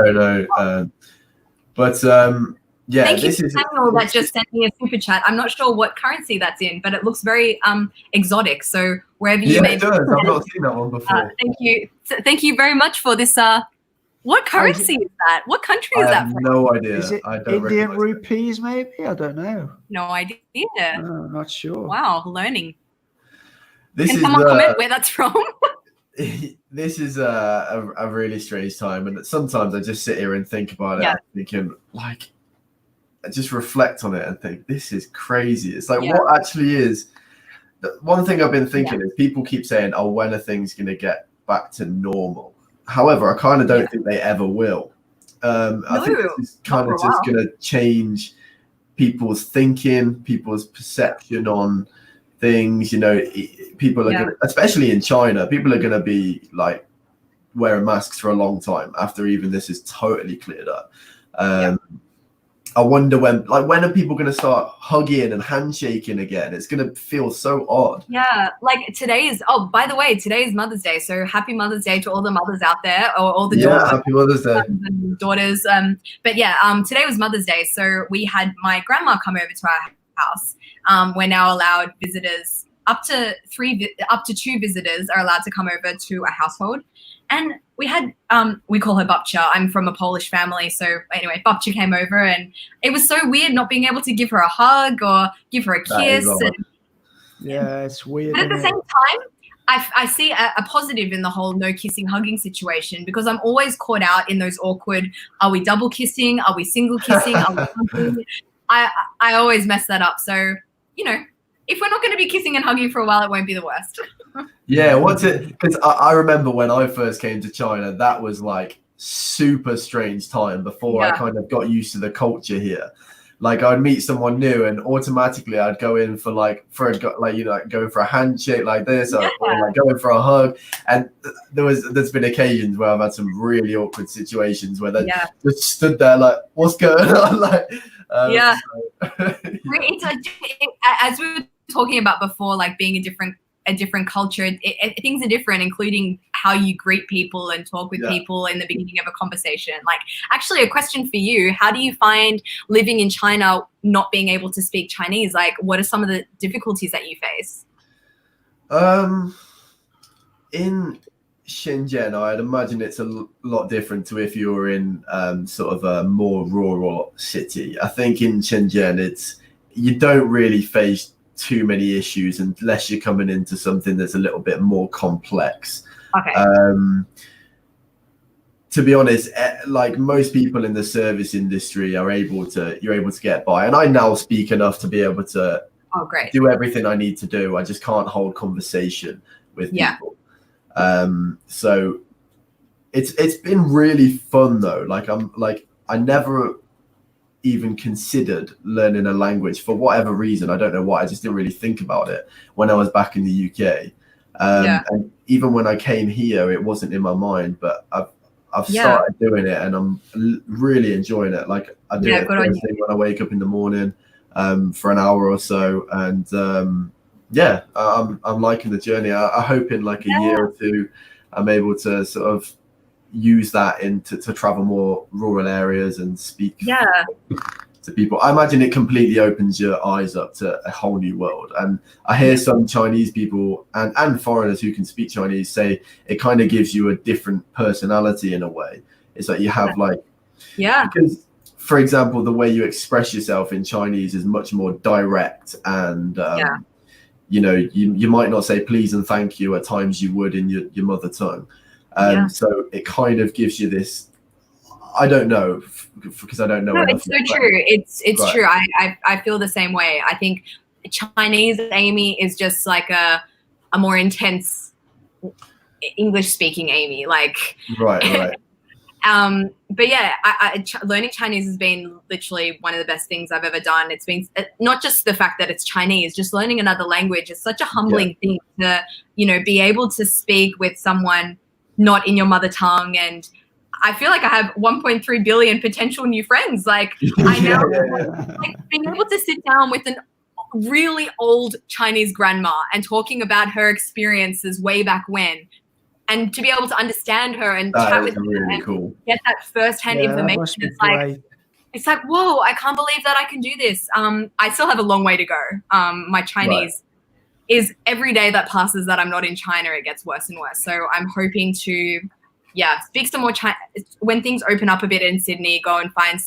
Thank you to Samuel that just sent me a super chat. I'm not sure what currency that's in, but it looks very exotic. So wherever you may it does. I've not seen that one before. Thank you. Thank you very much for this. What currency is that? What country is that from? No idea. Is it Indian rupees, maybe? I don't know. No idea. No, I'm not sure. Wow, learning. Can someone comment where that's from? This is a really strange time, and sometimes I just sit here and think about it, thinking, like, I just reflect on it and think, this is crazy. It's like, what actually is? One thing I've been thinking is people keep saying, oh, when are things going to get back to normal? However, I kind of don't think they ever will. I think this is kind of just going to change people's thinking, people's perception on things. People are gonna, especially in China, people are going to be like wearing masks for a long time after even this is totally cleared up. I wonder when are people going to start hugging and handshaking again? It's going to feel so odd. Yeah, like by the way, today is Mother's Day. So happy Mother's Day to all the mothers out there, or all the daughters, happy Mother's Day. Daughters. But yeah, today was Mother's Day. So we had my grandma come over to our house. We're now allowed visitors, up to 2 visitors are allowed to come over to a household. And we had, we call her Babcia. I'm from a Polish family. So anyway, Babcia came over, and it was so weird not being able to give her a hug or give her a kiss. Yeah, it's weird. But at the same time, I see a positive in the whole no kissing, hugging situation, because I'm always caught out in those awkward, are we double kissing? Are we single kissing? Are we hugging? I always mess that up. So, you know, if we're not going to be kissing and hugging for a while, it won't be the worst. Yeah, because I remember when I first came to China, that was like super strange time before I kind of got used to the culture here. Like I'd meet someone new and automatically I'd go in for going for a handshake like this, or like going for a hug. And there's been occasions where I've had some really awkward situations where they just stood there like, what's going on? As we were talking about before, like being a different culture, things are different, including how you greet people and talk with people in the beginning of a conversation. Like, actually, a question for you: how do you find living in China, not being able to speak Chinese? Like, what are some of the difficulties that you face? In Xinjiang, I'd imagine it's a lot different to if you were in sort of a more rural city. I think in Xinjiang, you don't really face too many issues unless you're coming into something that's a little bit more complex. Okay. To be honest, like most people in the service industry you're able to get by. And I now speak enough to be able to do everything I need to do. I just can't hold conversation with people. So it's been really fun though. I never even considered learning a language for whatever reason. I don't know why. I just didn't really think about it when I was back in the UK. And even when I came here, it wasn't in my mind, but I've started doing it and I'm really enjoying it. Like I do it first thing when I wake up in the morning for an hour or so. And I'm liking the journey. I hope in like a year or two, I'm able to sort of use that to travel more rural areas and speak to people. I imagine it completely opens your eyes up to a whole new world. And I hear some Chinese people and foreigners who can speak Chinese say it kind of gives you a different personality in a way. It's like you have because, for example, the way you express yourself in Chinese is much more direct and you know, you might not say please and thank you at times you would in your mother tongue. So it kind of gives you this, I don't know, because I don't know. No, it's so true. It's true. I feel the same way. I think Chinese, Amy, is just like a more intense English speaking Amy. Like right. But yeah, learning Chinese has been literally one of the best things I've ever done. It's been not just the fact that it's Chinese, just learning another language is such a humbling thing to, you know, be able to speak with someone not in your mother tongue. And I feel like I have 1.3 billion potential new friends. Like I now like being able to sit down with an really old Chinese grandma and talking about her experiences way back when, and to be able to understand her and chat with her and get that firsthand information. It's like, whoa, I can't believe that I can do this. I still have a long way to go. My Chinese is every day that passes that I'm not in China, it gets worse and worse. So I'm hoping to, speak some more Chinese. When things open up a bit in Sydney, go and find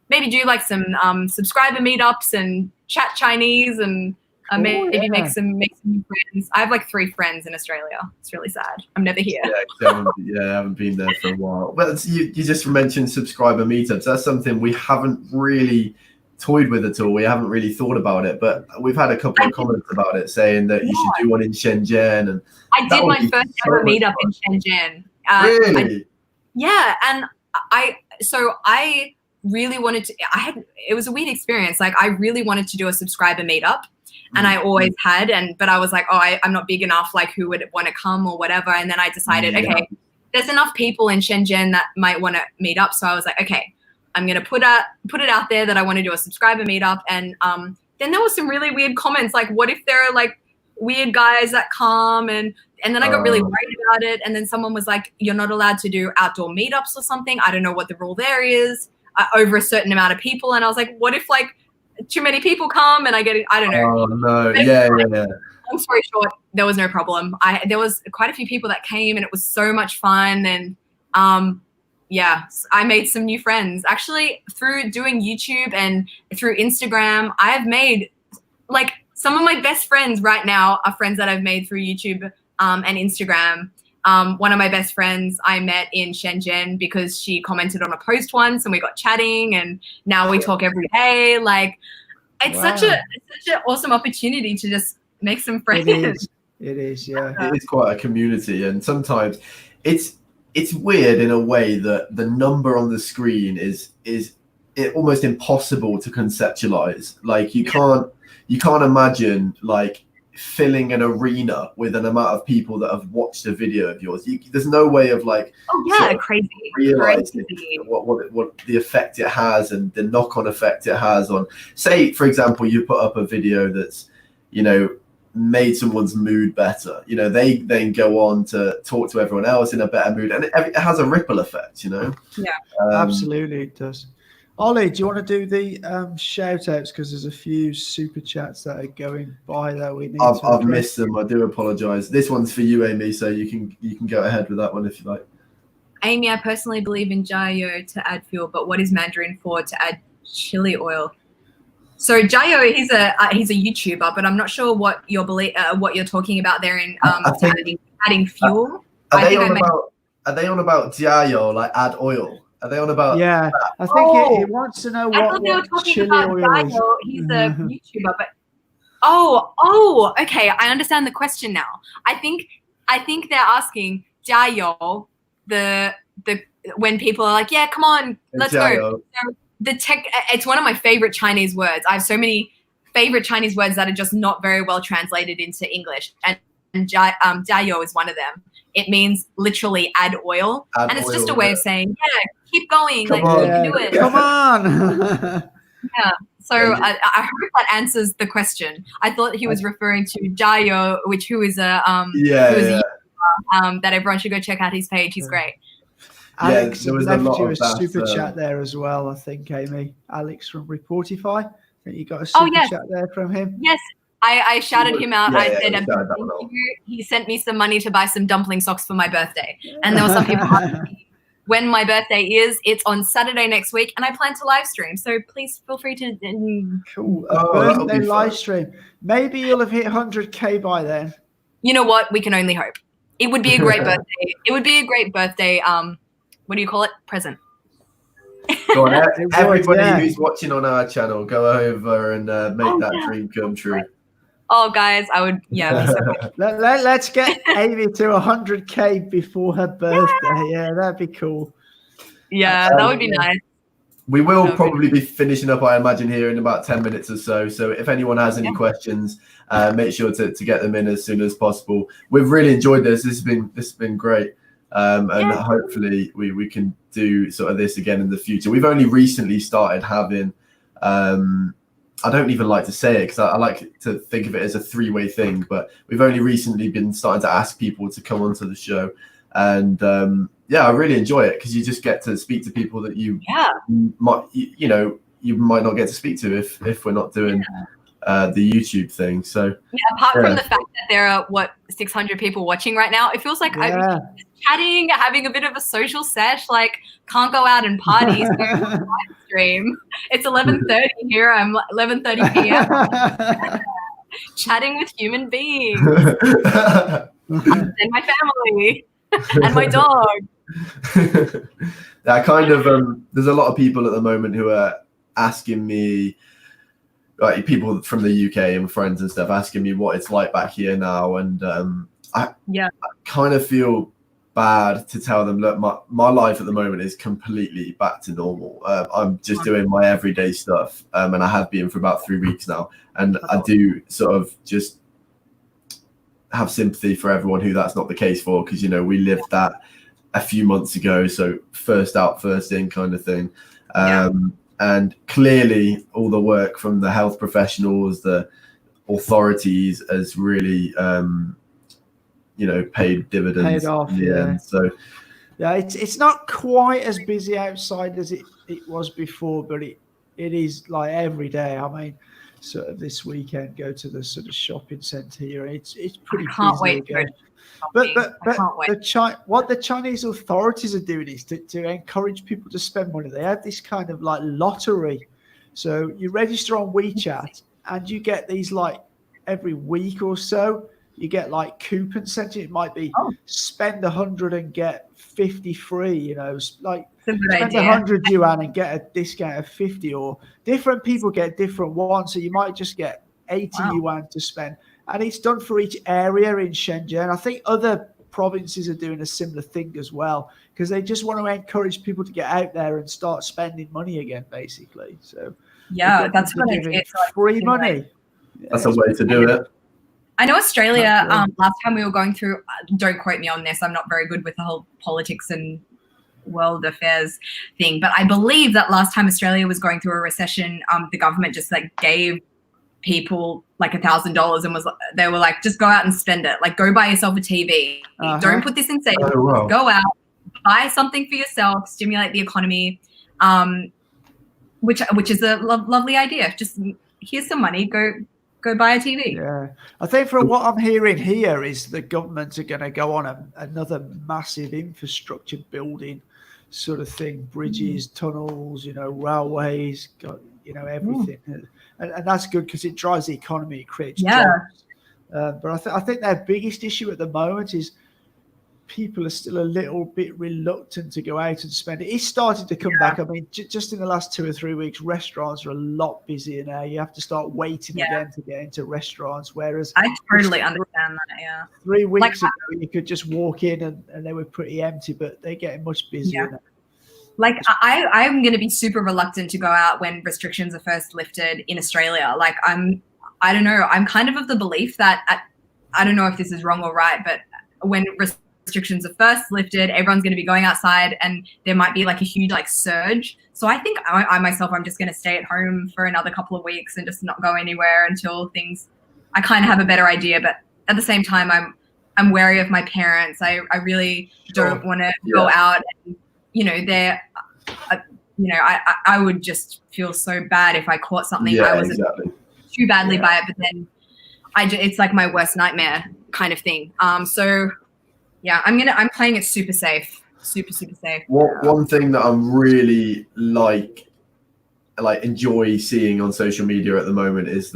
maybe do like some subscriber meetups and chat Chinese and maybe make some new friends. I have like 3 friends in Australia. It's really sad. I'm never here. I haven't been there for a while. But you just mentioned subscriber meetups. That's something we haven't really toyed with at all. We haven't really thought about it, but we've had a couple of comments about it saying that you should do one in Shenzhen. And I did my first ever meetup in Shenzhen. Really? And I really wanted to. It was a weird experience. Like I really wanted to do a subscriber meetup. And I always had, but I was like, I'm not big enough, like who would want to come or whatever. And then I decided, okay, there's enough people in Shenzhen that might want to meet up. So I was like, okay, I'm gonna put it out there that I want to do a subscriber meetup. And then there was some really weird comments, like, what if there are like weird guys that come, and then I got really worried about it. And then someone was like, you're not allowed to do outdoor meetups or something. I don't know what the rule there is, over a certain amount of people. And I was like, what if like too many people come and I don't know. Oh no, yeah. Long story short, there was no problem. There was quite a few people that came, and it was so much fun. And I made some new friends. Actually, through doing YouTube and through Instagram, I have made like some of my best friends right now are friends that I've made through YouTube and Instagram. One of my best friends I met in Shenzhen because she commented on a post once, and we got chatting, and now we talk every day. Like, it's such an awesome opportunity to just make some friends. It is, yeah. It is quite a community, and sometimes it's weird in a way that the number on the screen is almost impossible to conceptualize. Like, you can't imagine like filling an arena with an amount of people that have watched a video of yours. There's no way of like crazy realizing what the effect it has and the knock-on effect it has on, say, for example, you put up a video that's, you know, made someone's mood better. You know, they then go on to talk to everyone else in a better mood, and it has a ripple effect, you know. Absolutely, it does. Ollie, do you want to do the shout outs? Because there's a few super chats that are going by that we need I've missed them. I do apologize. This one's for you, Amy, so you can go ahead with that one if you like. Amy, I personally believe in jiao to add fuel, but what is Mandarin for to add chili oil? So jiao, he's a YouTuber, but I'm not sure what you're talking about there in adding fuel. Are they on about jiao, like add oil? Are they on about? Yeah, I think he wants to know what chili oil is. He's a YouTuber, but okay, I understand the question now. I think they're asking jiao, the when people are like, yeah, come on, let's go. So it's one of my favorite Chinese words. I have so many favorite Chinese words that are just not very well translated into English, and jiao is one of them. It means literally add oil, and it's just a way of saying, yeah, keep going, you can do it. Come on. Yeah. So I hope that answers the question. I thought he was referring to jiao, who is a that everyone should go check out his page. He's great. Alex left you a super chat there as well, I think, Amy. Alex from Reportify. I think you got a super chat there from him. Yes. I shouted him out. I said, he sent me some money to buy some dumpling socks for my birthday. And there were some people asking me when my birthday is. It's on Saturday next week, and I plan to live stream. So please feel free to. Cool. Birthday live stream. Maybe you'll have hit 100K by then. You know what? We can only hope. It would be a great birthday. It would be a great birthday. What do you call it? Present. Go on, everybody who's watching on our channel, go over and make that dream come true. Oh, guys, I would, be so cool. Let's get Amy to 100K before her birthday. Yeah, that'd be cool. Yeah, that would be nice. We will probably be finishing up, I imagine, here in about 10 minutes or so. So if anyone has any questions, make sure to get them in as soon as possible. We've really enjoyed this. This has been great. And hopefully we can do sort of this again in the future. We've only recently started having I don't even like to say it because I like to think of it as a three-way thing, but we've only recently been starting to ask people to come onto the show. And I really enjoy it because you just get to speak to people that you might not get to speak to if we're not doing the YouTube thing. So apart from the fact that there are 600 people watching right now, it feels like I'm chatting, having a bit of a social sesh, like can't go out and party. So live stream. It's 11:30 here. I'm 11:30 p.m. chatting with human beings and my family and my dog. There's a lot of people at the moment who are asking me, like people from the UK and friends and stuff, asking me what it's like back here now, and I kind of feel bad to tell them, look, my life at the moment is completely back to normal. I'm just doing my everyday stuff, and I have been for about 3 weeks now, and I do sort of just have sympathy for everyone who that's not the case for, because we lived that a few months ago, so first out first in kind of thing. And clearly all the work from the health professionals, the authorities has really, paid dividends. Paid off, in the end. So yeah, it's not quite as busy outside as it was before, but it is like every day. I mean, sort of this weekend, go to the sort of shopping centre here. It's pretty busy. Can't wait to go But what the Chinese authorities are doing is to encourage people to spend money. They have this kind of like lottery. So you register on WeChat and you get these like every week or so, you get like coupon sent. It might be spend 100 and get 50 free, like spend 100 yuan and get a discount of 50, or different people get different ones. So you might just get 80 yuan to spend. And it's done for each area in Xinjiang. I think other provinces are doing a similar thing as well, because they just want to encourage people to get out there and start spending money again, basically. So that's what it's free money. That's a way to do it. I know Australia, last time we were going through, don't quote me on this, I'm not very good with the whole politics and world affairs thing, but I believe that last time Australia was going through a recession, the government just like gave people like $1,000 and they were like, just go out and spend it. Like, go buy yourself a TV. Don't put this in savings. Go out, buy something for yourself, stimulate the economy, which is a lovely idea. Just here's some money, go buy a TV. Yeah, I think from what I'm hearing here is the government are going to go on another massive infrastructure building sort of thing, bridges, tunnels, railways, everything. And that's good because it drives the economy, it creates jobs. But I think their biggest issue at the moment is people are still a little bit reluctant to go out and spend it. It's starting to come back. I mean, just in the last 2 or 3 weeks, restaurants are a lot busier now. You have to start waiting again to get into restaurants. Whereas I totally understand that. 3 weeks ago, you could just walk in and they were pretty empty, but they're getting much busier now. Like, I'm going to be super reluctant to go out when restrictions are first lifted in Australia. Like, I don't know. I'm kind of the belief that, I don't know if this is wrong or right, but when restrictions are first lifted, everyone's going to be going outside and there might be like a huge like surge. So I think I myself, I'm just going to stay at home for another couple of weeks and just not go anywhere until I kind of have a better idea. But at the same time, I'm wary of my parents. I really don't want to go out and, I would just feel so bad if I caught something I wasn't too badly by it, but then it's like my worst nightmare kind of thing. So yeah, I'm playing it super safe, super safe. One thing that I'm really enjoy seeing on social media at the moment is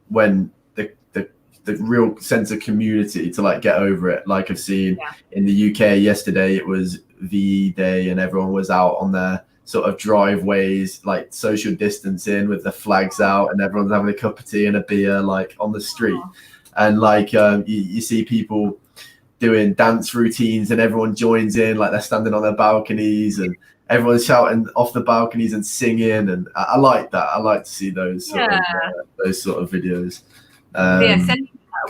when the real sense of community to like get over it. Like I've seen in the UK yesterday, it was VE Day and everyone was out on their sort of driveways, like social distancing with the flags out, and everyone's having a cup of tea and a beer like on the street. And like you see people doing dance routines and everyone joins in, like they're standing on their balconies and everyone's shouting off the balconies and singing. And I like that. I like to see those sort of videos.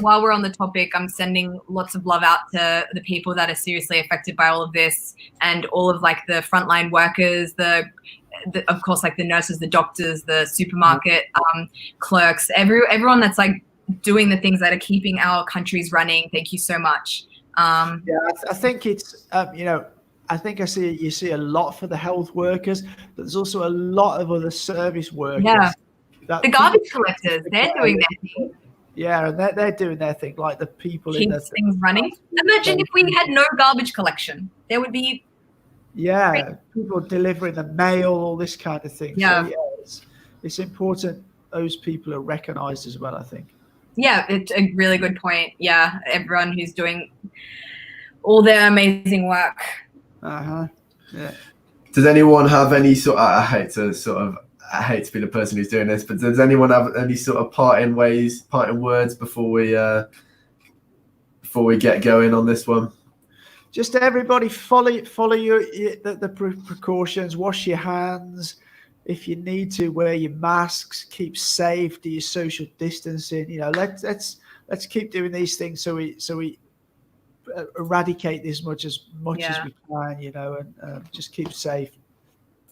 While we're on the topic, I'm sending lots of love out to the people that are seriously affected by all of this, and all of like the frontline workers, of course, like the nurses, the doctors, the supermarket clerks, everyone that's like doing the things that are keeping our countries running. Thank you so much. I think it's I think you see a lot for the health workers, but there's also a lot of other service workers. Yeah, the garbage collectors, they're doing their thing. Yeah, and they're doing their thing, like the people keep things running. Imagine if we had no garbage collection, there would be people delivering the mail, all this kind of thing. So, it's important those people are recognized as well, I think. Yeah, it's a really good point. Yeah, everyone who's doing all their amazing work. Yeah. Does anyone have any sort of, I hate to be the person who's doing this, but does anyone have any sort of parting words before we get going on this one? Just everybody follow the precautions. Wash your hands. If you need to, wear your masks. Keep safe. Do your social distancing. Let's keep doing these things so we eradicate this much as we can. And just keep safe.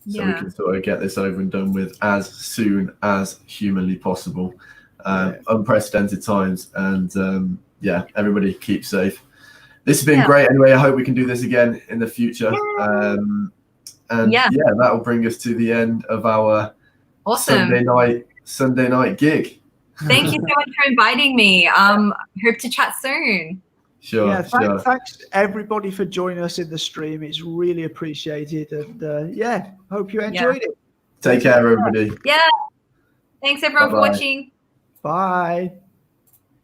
so we can sort of get this over and done with as soon as humanly possible. Unprecedented times, and everybody keep safe. This has been great. Anyway, I hope we can do this again in the future. And that will bring us to the end of our Sunday night gig. Thank you so much for inviting me. Hope to chat soon. Sure. Thanks everybody for joining us in the stream. It's really appreciated, and hope you enjoyed it. Take care, everybody. Yeah. Thanks everyone for watching. Bye.